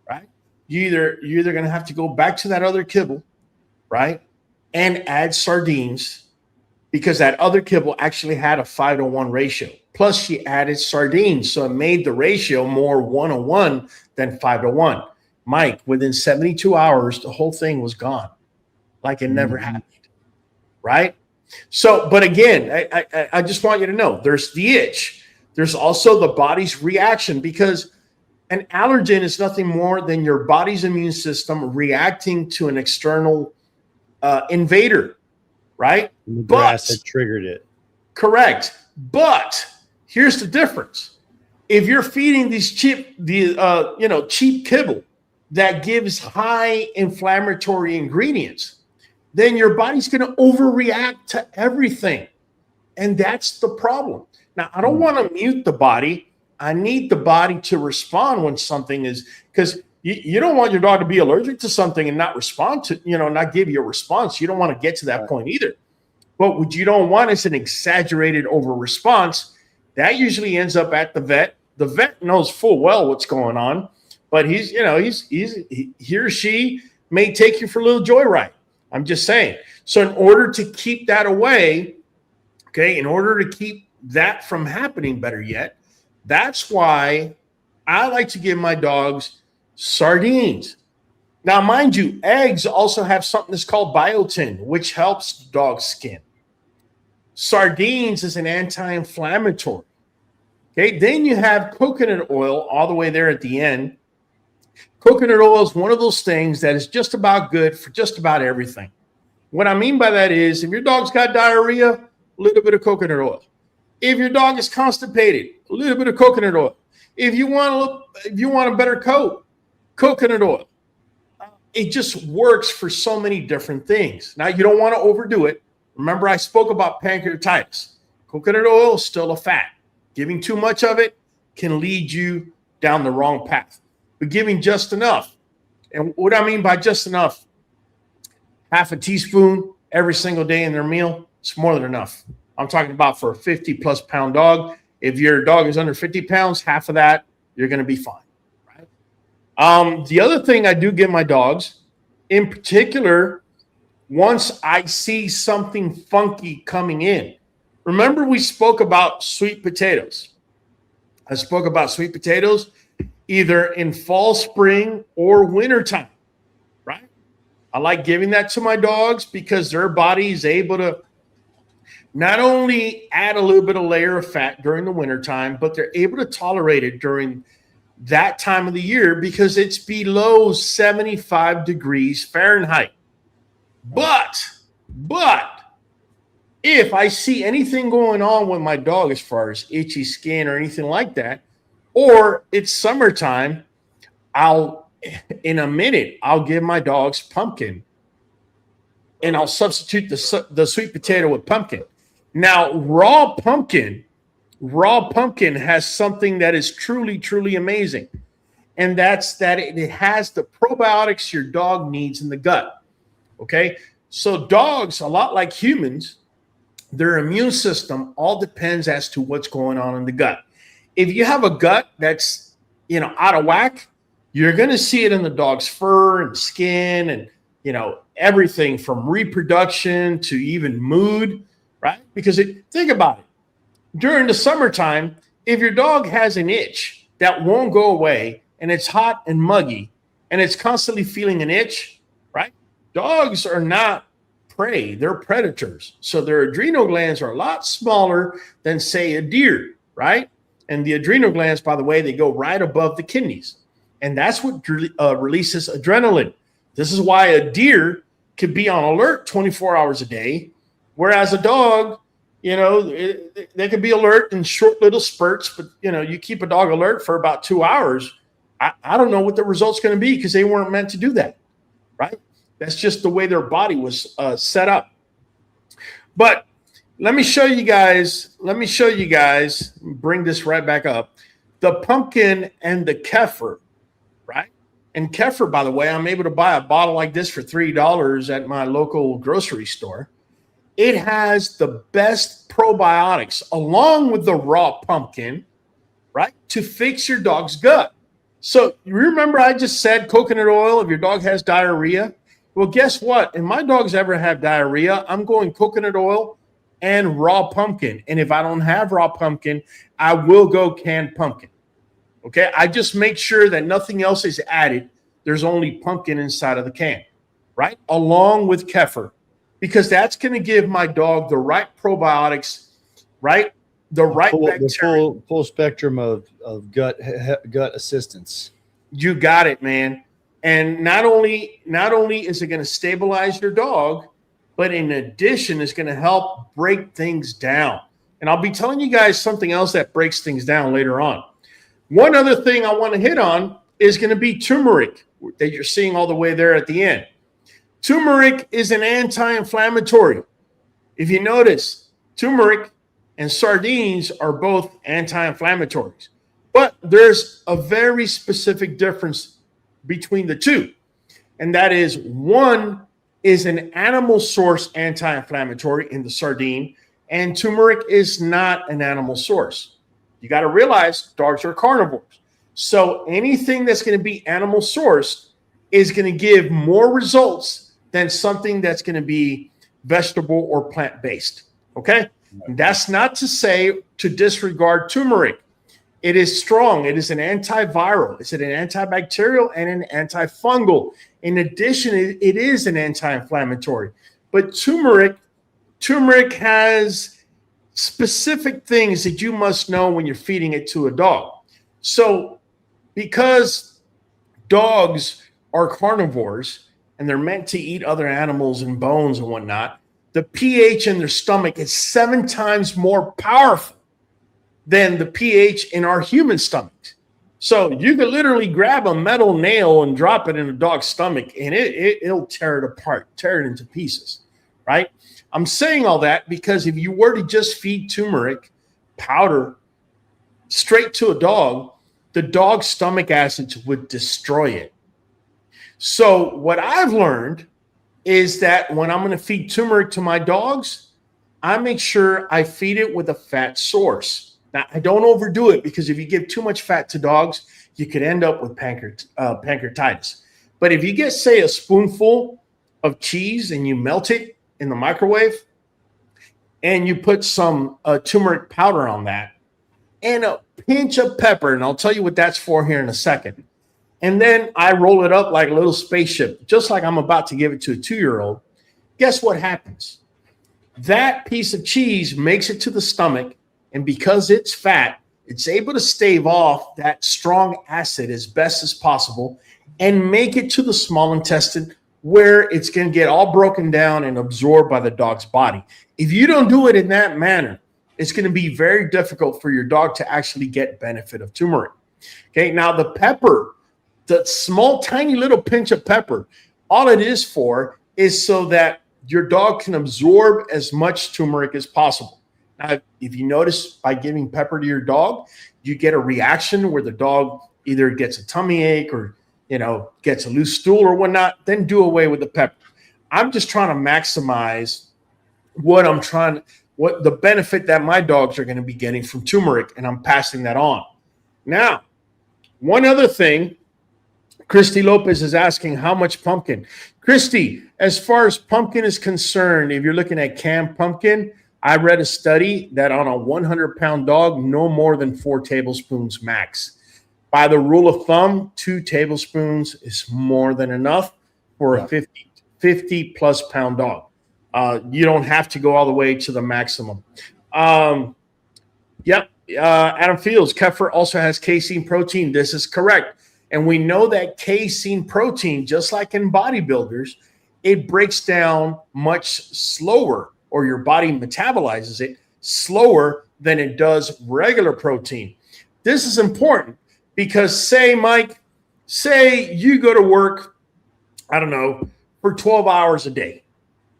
right? You're either going to have to go back to that other kibble, right, and add sardines, because that other kibble actually had a 5-to-1 ratio. Plus, she added sardines, so it made the ratio more 1-to-1 than 5-to-1. Mike, within 72 hours, the whole thing was gone, like it never happened, right? So, but again, I just want you to know, there's the itch. There's also the body's reaction, because an allergen is nothing more than your body's immune system reacting to an external invader, right? The grass had triggered it. Correct. But here's the difference. If you're feeding these cheap kibble that gives high inflammatory ingredients, then your body's going to overreact to everything. And that's the problem. Now, I don't want to mute the body. I need the body to respond when something is, because you don't want your dog to be allergic to something and not respond to, not give you a response. You don't want to get to that point either. But what you don't want is an exaggerated over response. That usually ends up at the vet. The vet knows full well what's going on, but he or she may take you for a little joyride. I'm just saying. So in order to keep that away, in order to keep that from happening, better yet, that's why I like to give my dogs sardines. Now, mind you, eggs also have something that's called biotin, which helps dog skin. Sardines is an anti-inflammatory. Then you have coconut oil all the way there at the end. Coconut oil is one of those things that is just about good for just about everything. What I mean by that is, if your dog's got diarrhea, a little bit of coconut oil. If your dog is constipated, a little bit of coconut oil. If you want a better coat, coconut oil. It just works for so many different things. Now, you don't want to overdo it. Remember, I spoke about pancreatitis. Coconut oil is still a fat. Giving too much of it can lead you down the wrong path. But giving just enough. And what I mean by just enough, half a teaspoon every single day in their meal, it's more than enough. I'm talking about for a 50-plus pound dog. If your dog is under 50 pounds, half of that, you're going to be fine. The other thing I do give my dogs, in particular, once I see something funky coming in. Remember, we spoke about sweet potatoes. I spoke about sweet potatoes either in fall, spring, or wintertime, right? I like giving that to my dogs because their body is able to not only add a little bit of layer of fat during the wintertime, but they're able to tolerate it during that time of the year because it's below 75 degrees Fahrenheit. But if I see anything going on with my dog as far as itchy skin or anything like that, or it's summertime, in a minute, I'll give my dogs pumpkin, and I'll substitute the sweet potato with pumpkin. Now, raw pumpkin has something that is truly, truly amazing. And that's that it has the probiotics your dog needs in the gut. Okay. So dogs, a lot like humans, their immune system all depends as to what's going on in the gut. If you have a gut that's, out of whack, you're going to see it in the dog's fur and skin and, everything from reproduction to even mood, right? Because think about it. During the summertime, if your dog has an itch that won't go away and it's hot and muggy and it's constantly feeling an itch, right? Dogs are not prey, they're predators. So their adrenal glands are a lot smaller than, say, a deer, right? And the adrenal glands, by the way, they go right above the kidneys. And that's what releases adrenaline. This is why a deer could be on alert 24 hours a day, whereas a dog, they can be alert in short little spurts, but, you keep a dog alert for about 2 hours. I don't know what the result's going to be because they weren't meant to do that, right? That's just the way their body was set up. But let me show you guys, bring this right back up, the pumpkin and the kefir, right? And kefir, by the way, I'm able to buy a bottle like this for $3 at my local grocery store. It has the best probiotics along with the raw pumpkin, right, to fix your dog's gut. So you remember I just said coconut oil if your dog has diarrhea? Well, guess what? If my dogs ever have diarrhea, I'm going coconut oil and raw pumpkin. And if I don't have raw pumpkin, I will go canned pumpkin. Okay, I just make sure that nothing else is added. There's only pumpkin inside of the can, right? Along with kefir, because that's going to give my dog the right probiotics, right? The full spectrum of gut assistance. You got it, man. And not only is it going to stabilize your dog, but in addition, it's going to help break things down. And I'll be telling you guys something else that breaks things down later on. One other thing I want to hit on is going to be turmeric that you're seeing all the way there at the end. Turmeric is an anti-inflammatory. If you notice, turmeric and sardines are both anti-inflammatories, but there's a very specific difference between the two. And that is, one is an animal source anti-inflammatory in the sardine, and turmeric is not an animal source. You got to realize dogs are carnivores. So anything that's going to be animal sourced is going to give more results than something that's going to be vegetable or plant-based. Okay? And that's not to say to disregard turmeric. It is strong. It is an antiviral. It's an antibacterial and an antifungal. In addition, it is an anti-inflammatory. But turmeric has specific things that you must know when you're feeding it to a dog. So because dogs are carnivores and they're meant to eat other animals and bones and whatnot, the pH in their stomach is 7 times more powerful than the pH in our human stomachs. So you could literally grab a metal nail and drop it in a dog's stomach and it'll tear it apart, tear it into pieces, right? I'm saying all that because if you were to just feed turmeric powder straight to a dog, the dog's stomach acids would destroy it. So what I've learned is that when I'm going to feed turmeric to my dogs, I make sure I feed it with a fat source. Now, I don't overdo it because if you give too much fat to dogs, you could end up with pancreatitis. But if you get, say, a spoonful of cheese and you melt it in the microwave and you put some turmeric powder on that and a pinch of pepper, and I'll tell you what that's for here in a second. And then I roll it up like a little spaceship, just like I'm about to give it to a 2-year-old. Guess what happens? That piece of cheese makes it to the stomach, and because it's fat, it's able to stave off that strong acid as best as possible and make it to the small intestine where it's going to get all broken down and absorbed by the dog's body. If you don't do it in that manner, it's going to be very difficult for your dog to actually get benefit of turmeric. Okay, now the pepper, the small, tiny little pinch of pepper, all it is for is so that your dog can absorb as much turmeric as possible. Now, if you notice by giving pepper to your dog, you get a reaction where the dog either gets a tummy ache or, gets a loose stool or whatnot, then do away with the pepper. I'm just trying to maximize what the benefit that my dogs are going to be getting from turmeric, and I'm passing that on. Now, one other thing, Christy Lopez is asking how much pumpkin. Christy, as far as pumpkin is concerned, if you're looking at canned pumpkin, I read a study that on a 100-pound dog, no more than 4 tablespoons max. By the rule of thumb, 2 tablespoons is more than enough for a 50-plus pound dog. You don't have to go all the way to the maximum. Adam Fields, kefir also has casein protein. This is correct. And we know that casein protein, just like in bodybuilders, it breaks down much slower, or your body metabolizes it slower than it does regular protein. This is important because say you go to work, I don't know, for 12 hours a day.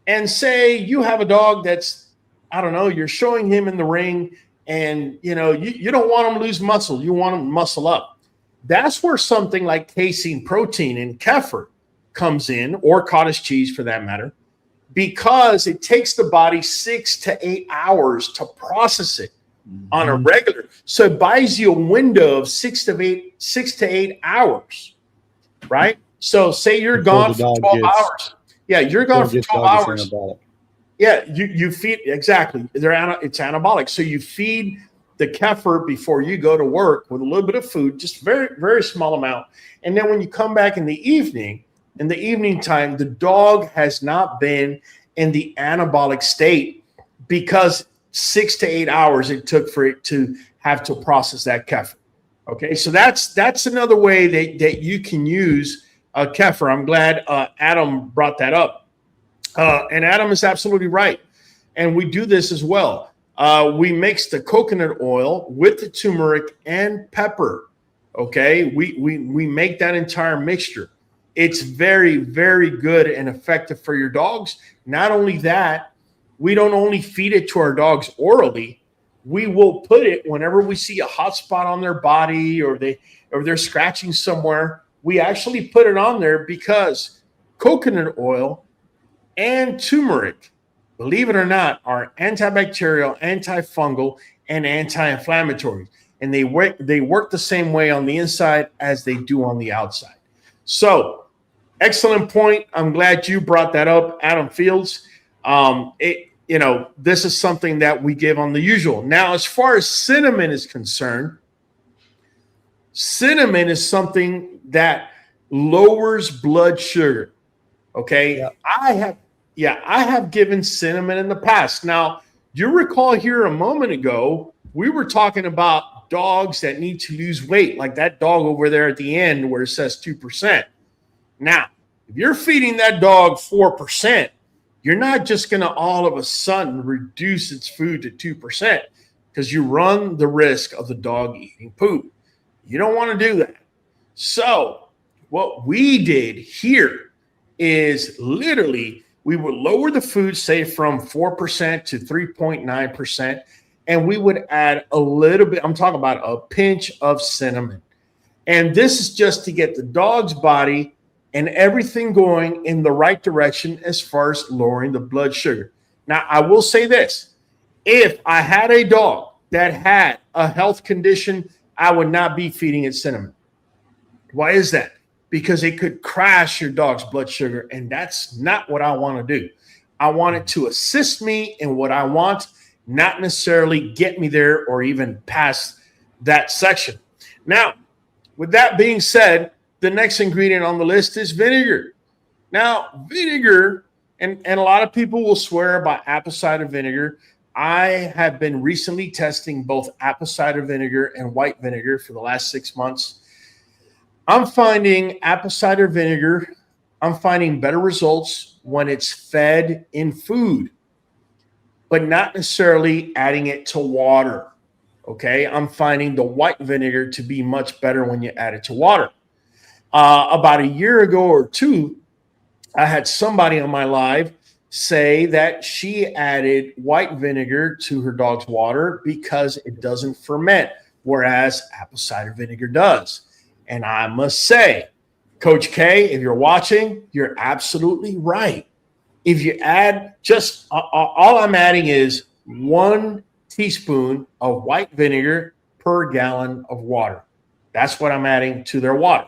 And say you have a dog that's, I don't know, you're showing him in the ring and, you don't want him to lose muscle. You want him to muscle up. That's where something like casein protein in kefir comes in, or cottage cheese for that matter, because it takes the body 6 to 8 hours to process it on a regular. So it buys you a window of 6 to 8 hours, right? So say you're gone for 12 hours. Yeah, you're gone for 12 hours. Yeah, you feed, exactly. It's anabolic. So you feed the kefir before you go to work with a little bit of food, just very, very small amount. And then when you come back in the evening time, the dog has not been in the anabolic state because 6 to 8 hours it took for it to have to process that kefir. Okay, so that's another way that you can use kefir. I'm glad Adam brought that up. And Adam is absolutely right. And we do this as well. We mix the coconut oil with the turmeric and pepper. Okay, we make that entire mixture. It's very, very good and effective for your dogs. Not only that, we don't only feed it to our dogs orally. We will put it whenever we see a hot spot on their body or they're scratching somewhere. We actually put it on there because coconut oil and turmeric, believe it or not, are antibacterial, antifungal, and anti-inflammatory. And they work the same way on the inside as they do on the outside. So, excellent point. I'm glad you brought that up, Adam Fields. This is something that we give on the usual. Now, as far as cinnamon is concerned, cinnamon is something that lowers blood sugar. Okay. Yeah. I have given cinnamon in the past. Now, you recall here a moment ago, we were talking about dogs that need to lose weight, like that dog over there at the end where it says 2%. Now, if you're feeding that dog 4%, you're not just going to all of a sudden reduce its food to 2% because you run the risk of the dog eating poop. You don't want to do that. So what we did here is literally we would lower the food, say from 4% to 3.9%, and we would add a little bit, I'm talking about a pinch of cinnamon. And this is just to get the dog's body and everything going in the right direction as far as lowering the blood sugar. Now, I will say this. If I had a dog that had a health condition, I would not be feeding it cinnamon. Why is that? Because it could crash your dog's blood sugar, and that's not what I want to do. I want it to assist me in what I want, not necessarily get me there or even past that section. Now, with that being said, the next ingredient on the list is vinegar. Now, vinegar, and a lot of people will swear by apple cider vinegar. I have been recently testing both apple cider vinegar and white vinegar for the last 6 months. I'm finding apple cider vinegar I'm finding better results when it's fed in food, but not necessarily adding it to water. Okay, I'm finding the white vinegar to be much better when you add it to water. About a year ago or two, I had somebody on my live say that she added white vinegar to her dog's water because it doesn't ferment, whereas apple cider vinegar does. And I must say, Coach K, if you're watching, you're absolutely right. If you add just all I'm adding is 1 teaspoon of white vinegar per gallon of water. That's what I'm adding to their water.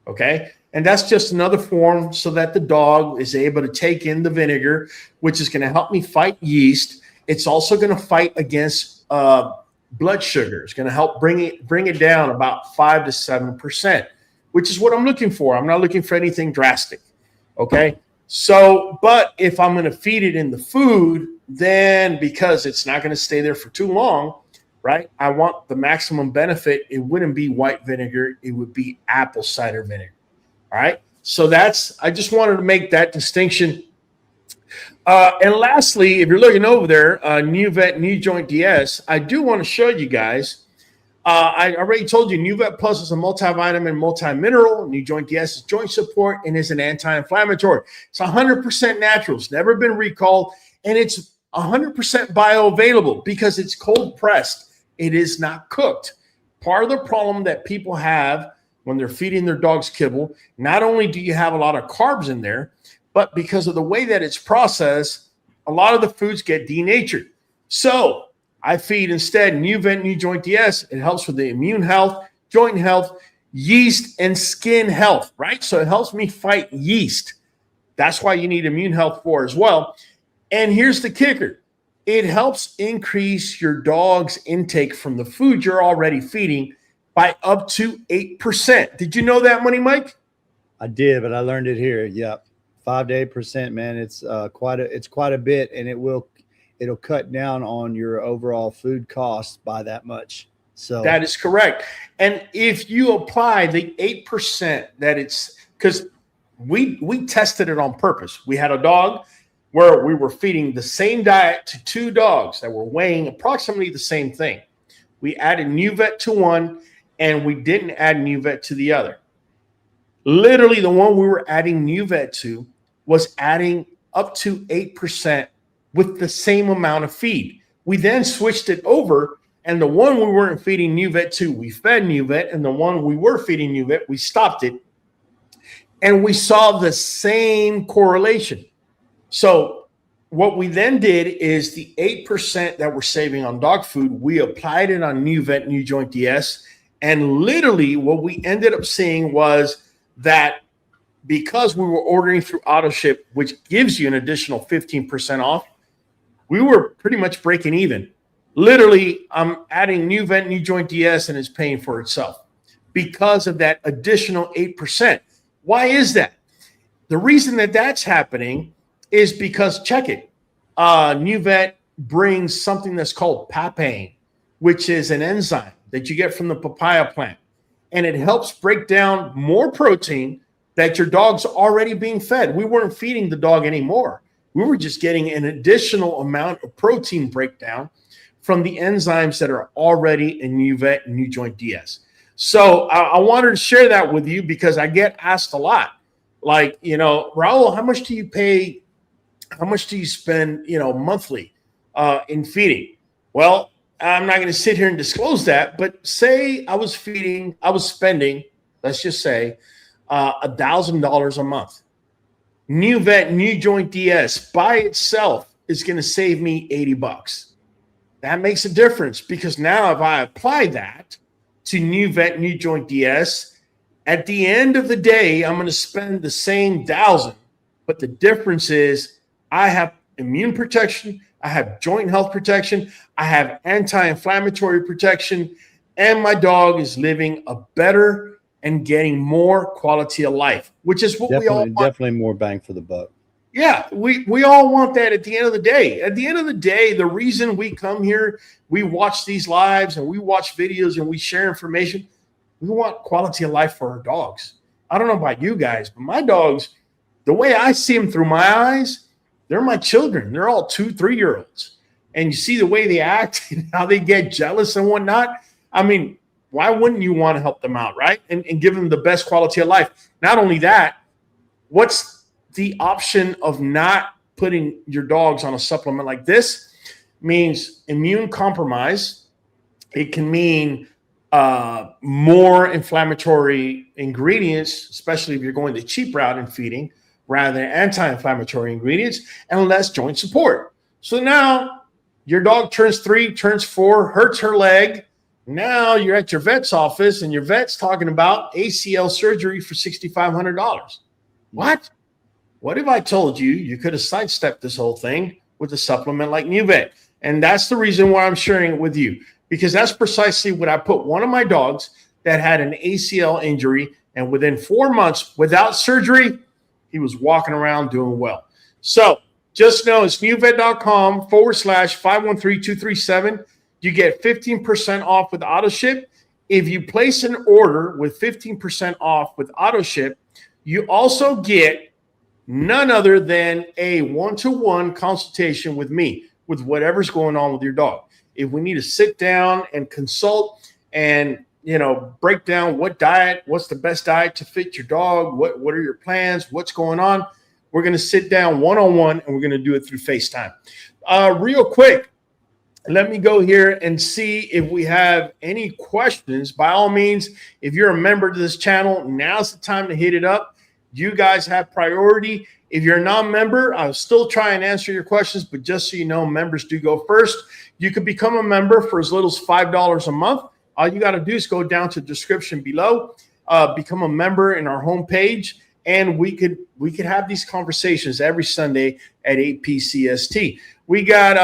Okay. And that's just another form so that the dog is able to take in the vinegar, which is going to help me fight yeast. It's also going to fight against blood sugar. It's going to help bring it down about 5 to 7%, which is what I'm looking for. I'm not looking for anything drastic. Okay. So, but if I'm going to feed it in the food, then because it's not going to stay there for too long, right? I want the maximum benefit. It wouldn't be white vinegar. It would be apple cider vinegar. All right. So I just wanted to make that distinction. And lastly, if you're looking over there, Nuvet NuJoint DS, I do want to show you guys. I already told you NuVet Plus is a multivitamin, multi-mineral. NuJoint DS is joint support and is an anti-inflammatory. It's 100% natural. It's never been recalled. And it's 100% bioavailable because it's cold pressed. It is not cooked. Part of the problem that people have when they're feeding their dogs kibble, not only do you have a lot of carbs in there, but because of the way that it's processed, a lot of the foods get denatured. So I feed instead Nuvet NuJoint DS. It helps with the immune health, joint health, yeast, and skin health, right? So it helps me fight yeast. That's why you need immune health for as well. And here's the kicker. It helps increase your dog's intake from the food you're already feeding by up to 8%. Did you know that, Money Mike? I did, but I learned it here. Yep. 5 to 8%, man. It's quite a bit, and it'll cut down on your overall food costs by that much. So that is correct. And if you apply the 8% that it's, because we tested it on purpose. We had a dog where we were feeding the same diet to 2 dogs that were weighing approximately the same thing. We added Nuvet to one, and we didn't add Nuvet to the other. Literally, the one we were adding Nuvet to was adding up to 8% with the same amount of feed. We then switched it over, and the one we weren't feeding Nuvet to, we fed Nuvet, and the one we were feeding Nuvet, we stopped it, and we saw the same correlation. So what we then did is the 8% that we're saving on dog food, we applied it on Nuvet NuJoint DS, and literally what we ended up seeing was that because we were ordering through AutoShip, which gives you an additional 15% off, we were pretty much breaking even. Literally, I'm adding Nuvet NuJoint DS and it's paying for itself because of that additional 8%. Why is that? The reason that that's happening is because, check it, Nuvet brings something that's called papain, which is an enzyme that you get from the papaya plant. And it helps break down more protein that your dog's already being fed. We weren't feeding the dog anymore. We were just getting an additional amount of protein breakdown from the enzymes that are already in Nuvet NuJoint DS. So I wanted to share that with you because I get asked a lot. Like, you know, Raul, how much do you pay? How much do you spend, monthly in feeding? Well, I'm not going to sit here and disclose that, but say I was spending, let's just say, $1,000 a month. Nuvet NuJoint DS by itself is going to save me $80. That makes a difference because now if I apply that to Nuvet NuJoint DS, at the end of the day, I'm going to spend the same $1,000, but the difference is I have immune protection, I have joint health protection, I have anti-inflammatory protection, and my dog is living a better and getting more quality of life, which is what we all want. Definitely more bang for the buck. Yeah, we all want that at the end of the day. At the end of the day, the reason we come here, we watch these lives and we watch videos and we share information, we want quality of life for our dogs. I don't know about you guys, but my dogs, the way I see them through my eyes, they're my children. They're all 2, 3-year-olds. And you see the way they act and how they get jealous and whatnot. I mean, why wouldn't you want to help them out, right? And give them the best quality of life. Not only that, what's the option of not putting your dogs on a supplement like this? Means immune compromise. It can mean more inflammatory ingredients, especially if you're going the cheap route in feeding rather than anti-inflammatory ingredients, and less joint support. So now your dog turns 3, turns 4, hurts her leg. Now you're at your vet's office and your vet's talking about ACL surgery for $6,500. What? What if I told you you could have sidestepped this whole thing with a supplement like NuVet? And that's the reason why I'm sharing it with you, because that's precisely what I put one of my dogs that had an ACL injury, and within 4 months without surgery, he was walking around doing well. So just know it's nuvet.com/513237. You get 15% off with AutoShip. If you place an order with 15% off with AutoShip, you also get none other than a one-to-one consultation with me with whatever's going on with your dog. If we need to sit down and consult and break down what's the best diet to fit your dog, what are your plans, what's going on, we're going to sit down one-on-one and we're going to do it through FaceTime. Real quick, let me go here and see if we have any questions. By all means, if you're a member to this channel, now's the time to hit it up. You guys have priority. If you're a non-member, I'll still try and answer your questions, but just so you know, members do go first. You can become a member for as little as $5 a month. All you got to do is go down to the description below, become a member in our homepage, and we could have these conversations every Sunday at 8 p.m. We got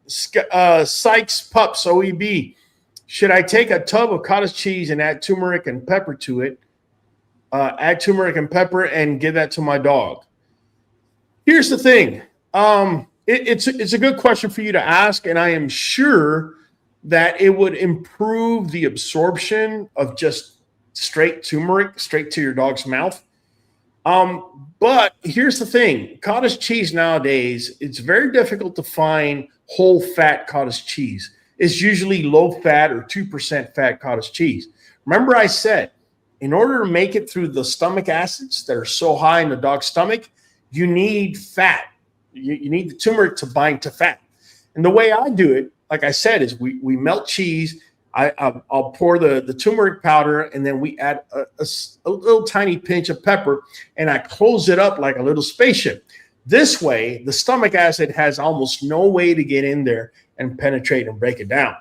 Sykes Pups OEB. Should I take a tub of cottage cheese and add turmeric and pepper to it? Add turmeric and pepper and give that to my dog. Here's the thing. It's a good question for you to ask, and I am sure that it would improve the absorption of just straight turmeric straight to your dog's mouth. But here's the thing. Cottage cheese nowadays, it's very difficult to find whole fat cottage cheese. It's usually low fat or 2% fat cottage cheese. Remember I said, in order to make it through the stomach acids that are so high in the dog's stomach, you need fat. You need the turmeric to bind to fat. And the way I do it, like I said, is we melt cheese. I'll pour the turmeric powder, and then we add a little tiny pinch of pepper, and I close it up like a little spaceship. This way, the stomach acid has almost no way to get in there and penetrate and break it down.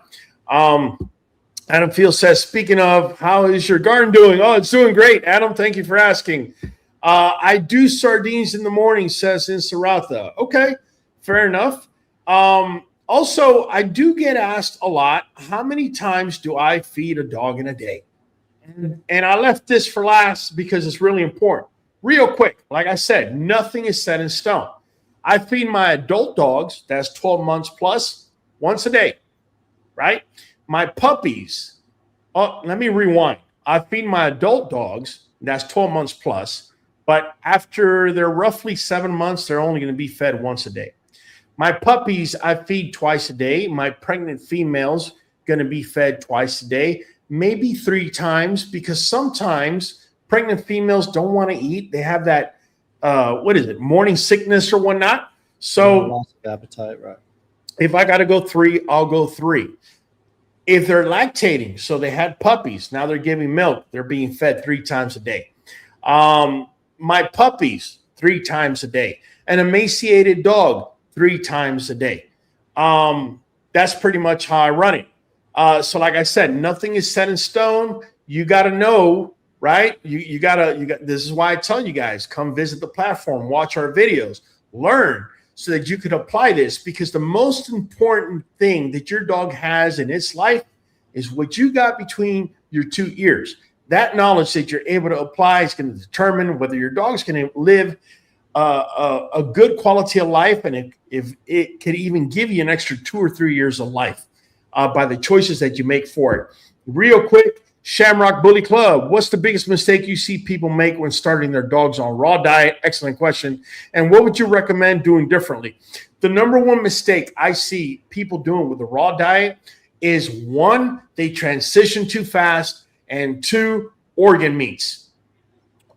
Adam Field says, speaking of, how is your garden doing? Oh, it's doing great, Adam. Thank you for asking. I do sardines in the morning, says Insaratha. Okay, fair enough. Also, I do get asked a lot, how many times do I feed a dog in a day? And I left this for last because it's really important. Real quick, like I said, nothing is set in stone. I feed my adult dogs, that's 12 months plus, once a day, right? My puppies, let me rewind. I feed my adult dogs, that's 12 months plus, but after they're roughly 7 months, they're only going to be fed once a day. My puppies, I feed twice a day. My pregnant females going to be fed twice a day, maybe 3 times, because sometimes pregnant females don't want to eat. They have that, morning sickness or whatnot. So loss of appetite, right? If I got to go 3, I'll go 3. If they're lactating, so they had puppies, now they're giving milk, they're being fed 3 times a day. My puppies, 3 times a day. An emaciated dog, 3 times a day. That's pretty much how I run it. So like I said, nothing is set in stone. You got to know, right? You got this is why I tell you guys, come visit the platform, watch our videos, learn so that you could apply this, because the most important thing that your dog has in its life is what you got between your 2 ears. That knowledge that you're able to apply is going to determine whether your dog's going to live a good quality of life, and if it could even give you an extra 2 or 3 years of life by the choices that you make for it. Real quick, Shamrock Bully Club, what's the biggest mistake you see people make when starting their dogs on raw diet? Excellent question. And what would you recommend doing differently? The number one mistake I see people doing with the raw diet is, one, they transition too fast, and two, organ meats.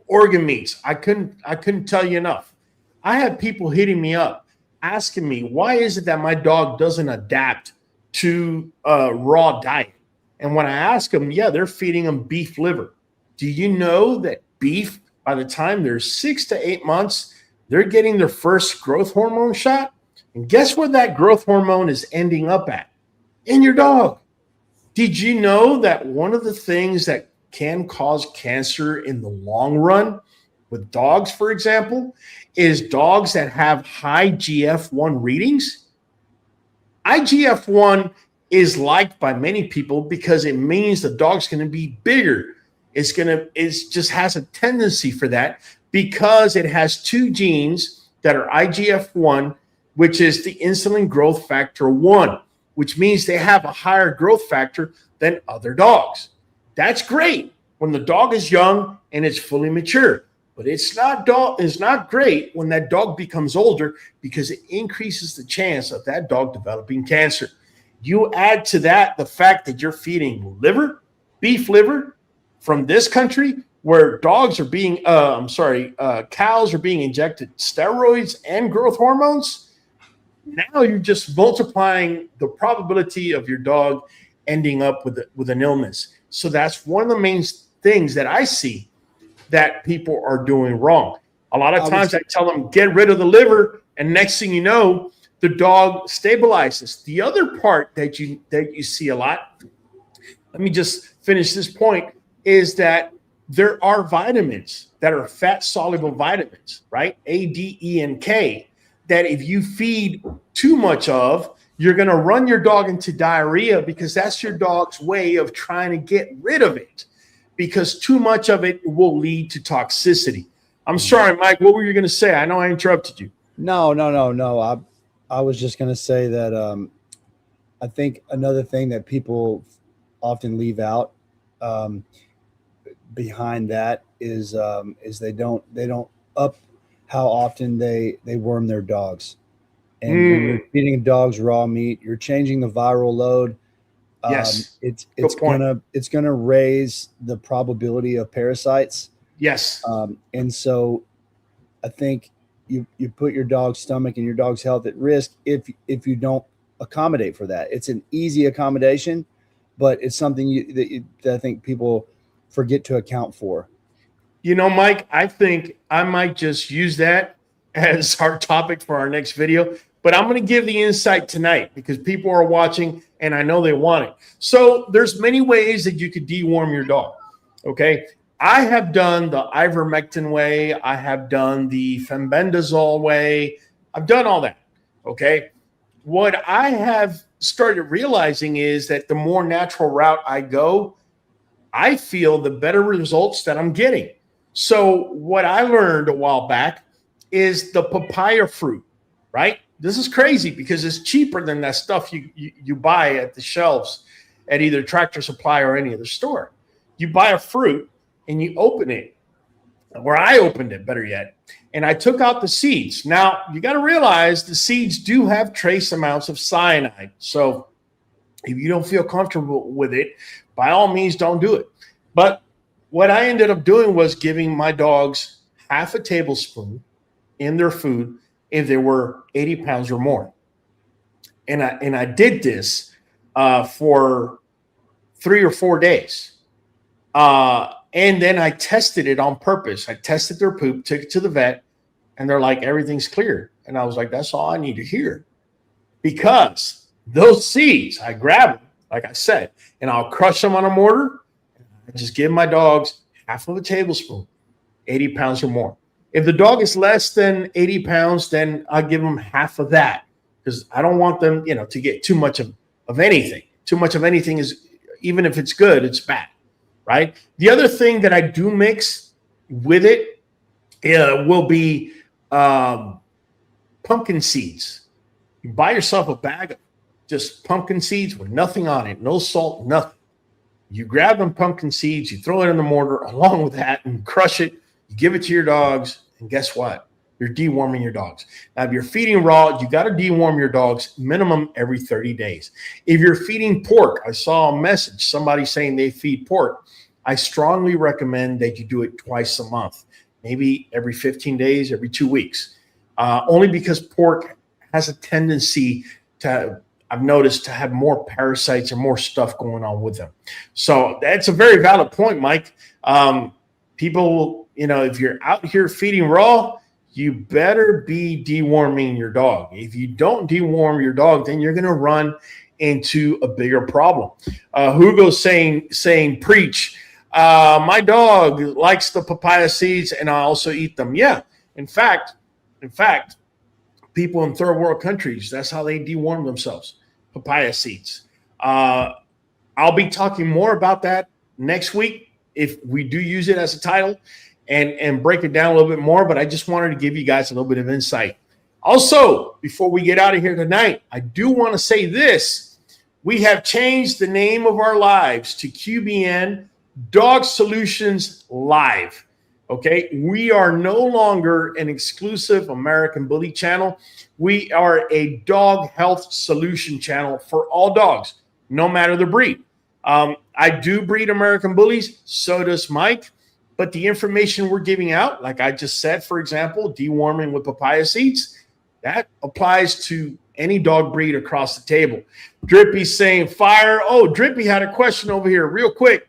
Organ meats. I couldn't tell you enough. I have people hitting me up asking me, why is it that my dog doesn't adapt to raw diet? And when I ask them, yeah, they're feeding them beef liver. Do you know that beef, by the time they're 6 to 8 months, they're getting their first growth hormone shot? And guess where that growth hormone is ending up at? In your dog. Did you know that one of the things that can cause cancer in the long run with dogs, for example, is dogs that have high GF1 readings? IGF-1 is liked by many people because it means the dog's going to be bigger. It just has a tendency for that because it has two genes that are IGF-1, which is the insulin growth factor 1, which means they have a higher growth factor than other dogs. That's great when the dog is young and it's fully mature, but it's not great when that dog becomes older because it increases the chance of that dog developing cancer. You add to that the fact that you're feeding liver, beef liver from this country where dogs are being, cows are being injected steroids and growth hormones. Now you're just multiplying the probability of your dog ending up with an illness. So that's one of the main things that I see that people are doing wrong. A lot of times I tell them, get rid of the liver, and next thing you know, the dog stabilizes. The other part that you see a lot, let me just finish this point, is that there are vitamins that are fat-soluble vitamins, right? A, D, E, and K, that if you feed too much of, you're going to run your dog into diarrhea because that's your dog's way of trying to get rid of it, because too much of it will lead to toxicity. I'm sorry, Mike, what were you going to say? I know I interrupted you. No. I was just going to say that I think another thing that people often leave out behind that is they don't up how often they worm their dogs. And when you're feeding dogs raw meat, you're changing the viral load. Yes, it's gonna raise the probability of parasites. Yes, and so I think you put your dog's stomach and your dog's health at risk if you don't accommodate for that. It's an easy accommodation, but it's something that I think people forget to account for. You know, Mike, I think I might just use that as our topic for our next video, but I'm going to give the insight tonight because people are watching and I know they want it. So there's many ways that you could deworm your dog. Okay. I have done the ivermectin way. I have done the fenbendazole way. I've done all that. Okay. What I have started realizing is that the more natural route I go, I feel the better results that I'm getting. So what I learned a while back is the papaya fruit, right? This is crazy because it's cheaper than that stuff you buy at the shelves at either Tractor Supply or any other store. You buy a fruit and you open it, where I opened it, better yet, and I took out the seeds. Now, you got to realize the seeds do have trace amounts of cyanide. So if you don't feel comfortable with it, by all means, don't do it. But what I ended up doing was giving my dogs half a tablespoon in their food if they were 80 pounds or more. And I did this for 3 or 4 days. And then I tested it on purpose. I tested their poop, took it to the vet, and they're like, everything's clear. And I was like, that's all I need to hear. Because those seeds, I grab them, like I said, and I'll crush them on a mortar. I just give my dogs half of a tablespoon, 80 pounds or more. If the dog is less than 80 pounds, then I'll give them half of that because I don't want them, to get too much of anything. Too much of anything is, even if it's good, it's bad, right? The other thing that I do mix with it will be pumpkin seeds. You buy yourself a bag of just pumpkin seeds with nothing on it, no salt, nothing. You grab them pumpkin seeds, you throw it in the mortar along with that and crush it. You give it to your dogs, and guess what? You're deworming your dogs. Now, if you're feeding raw, you got to deworm your dogs minimum every 30 days. If you're feeding pork, I saw a message, somebody saying they feed pork. I strongly recommend that you do it twice a month, maybe every 15 days, every 2 weeks, only because pork has a tendency to, I've noticed, to have more parasites and more stuff going on with them. So that's a very valid point, Mike. People, if you're out here feeding raw, you better be deworming your dog. If you don't deworm your dog, then you're going to run into a bigger problem. Hugo's saying, preach. My dog likes the papaya seeds, and I also eat them. Yeah, in fact, people in third world countries, that's how they deworm themselves, papaya seeds. I'll be talking more about that next week if we do use it as a title and break it down a little bit more, but I just wanted to give you guys a little bit of insight. Also, before we get out of here tonight, I do want to say this. We have changed the name of our lives to QBN Dog Solutions Live. Okay, we are no longer an exclusive American Bully channel. We are a dog health solution channel for all dogs, no matter the breed. I do breed American Bullies, so does Mike, but the information we're giving out, like I just said, for example, deworming with papaya seeds, that applies to any dog breed across the table. Drippy's saying fire. Oh, Drippy had a question over here real quick.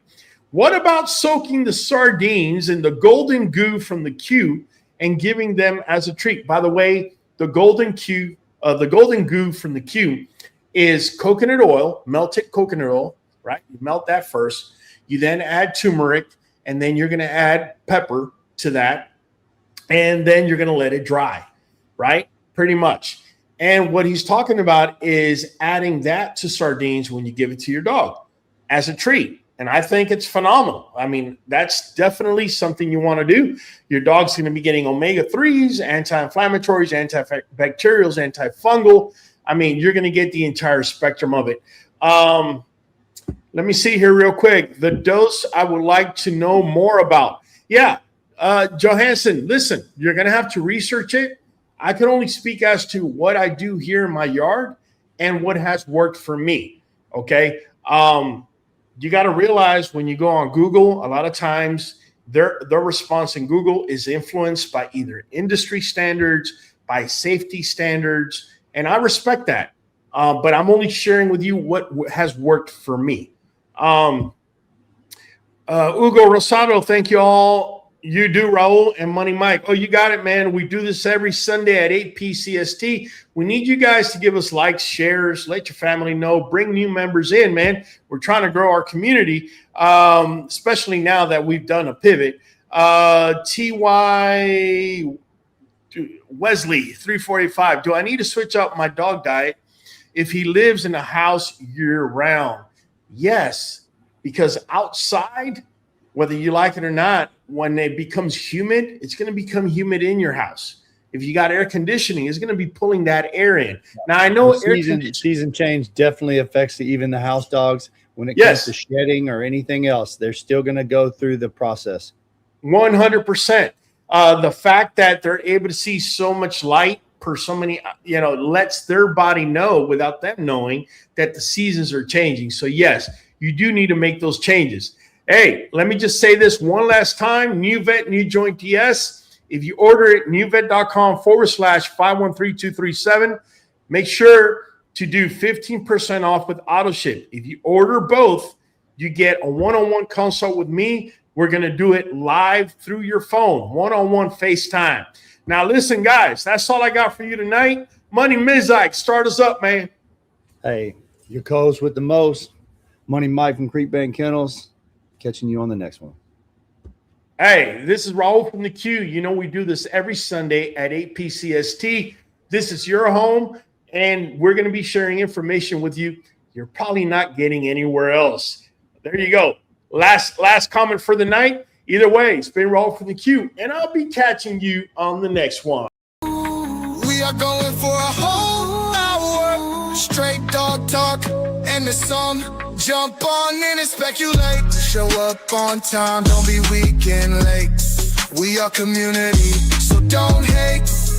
What about soaking the sardines in the golden goo from the queue and giving them as a treat? By the way, the golden goo from the queue is coconut oil, melted coconut oil, right? You melt that first. You then add turmeric, and then you're going to add pepper to that, and then you're going to let it dry, right? Pretty much. And what he's talking about is adding that to sardines when you give it to your dog as a treat. And I think it's phenomenal. I mean, that's definitely something you want to do. Your dog's going to be getting omega-3s, anti-inflammatories, antibacterials, antifungal. I mean, you're going to get the entire spectrum of it. Let me see here real quick. The dose I would like to know more about. Yeah, Johansson, listen, you're going to have to research it. I can only speak as to what I do here in my yard and what has worked for me, okay? You got to realize when you go on Google, a lot of times their response in Google is influenced by either industry standards, by safety standards, and I respect that. But I'm only sharing with you what has worked for me. Hugo Rosado, thank you all. You do, Raul and Money Mike. Oh, you got it, man. We do this every Sunday at 8 p.CST. We need you guys to give us likes, shares, let your family know, bring new members in, man. We're trying to grow our community, especially now that we've done a pivot. T.Y. Wesley, 3485. Do I need to switch up my dog diet if he lives in a house year-round? Yes, because outside, whether you like it or not, when it becomes humid, it's going to become humid in your house. If you got air conditioning, it's going to be pulling that air in. Now, I know season change definitely affects even the house dogs. When it comes to shedding or anything else, they're still going to go through the process. 100%. The fact that they're able to see so much light per so many, lets their body know without them knowing that the seasons are changing. So, yes, you do need to make those changes. Hey, let me just say this one last time. Nuvet NuJoint DS. If you order it, nuvet.com/513237, make sure to do 15% off with AutoShip. If you order both, you get a one-on-one consult with me. We're going to do it live through your phone, one-on-one FaceTime. Now, listen, guys, that's all I got for you tonight. Money Mizike, start us up, man. Hey, your co-host with the most, Money Mike from Creekbank Kennels. Catching you on the next one. Hey, this is Raul from the Q. You know, we do this every Sunday at 8 p.CST. This is your home, and we're going to be sharing information with you you're probably not getting anywhere else. There you go. Last comment for the night. Either way, it's been Raul from the Q, and I'll be catching you on the next one. We are going for a whole hour, straight dog talk. and the song. Jump on in and speculate. Show up on time, don't be weak and late. We are community, so don't hate.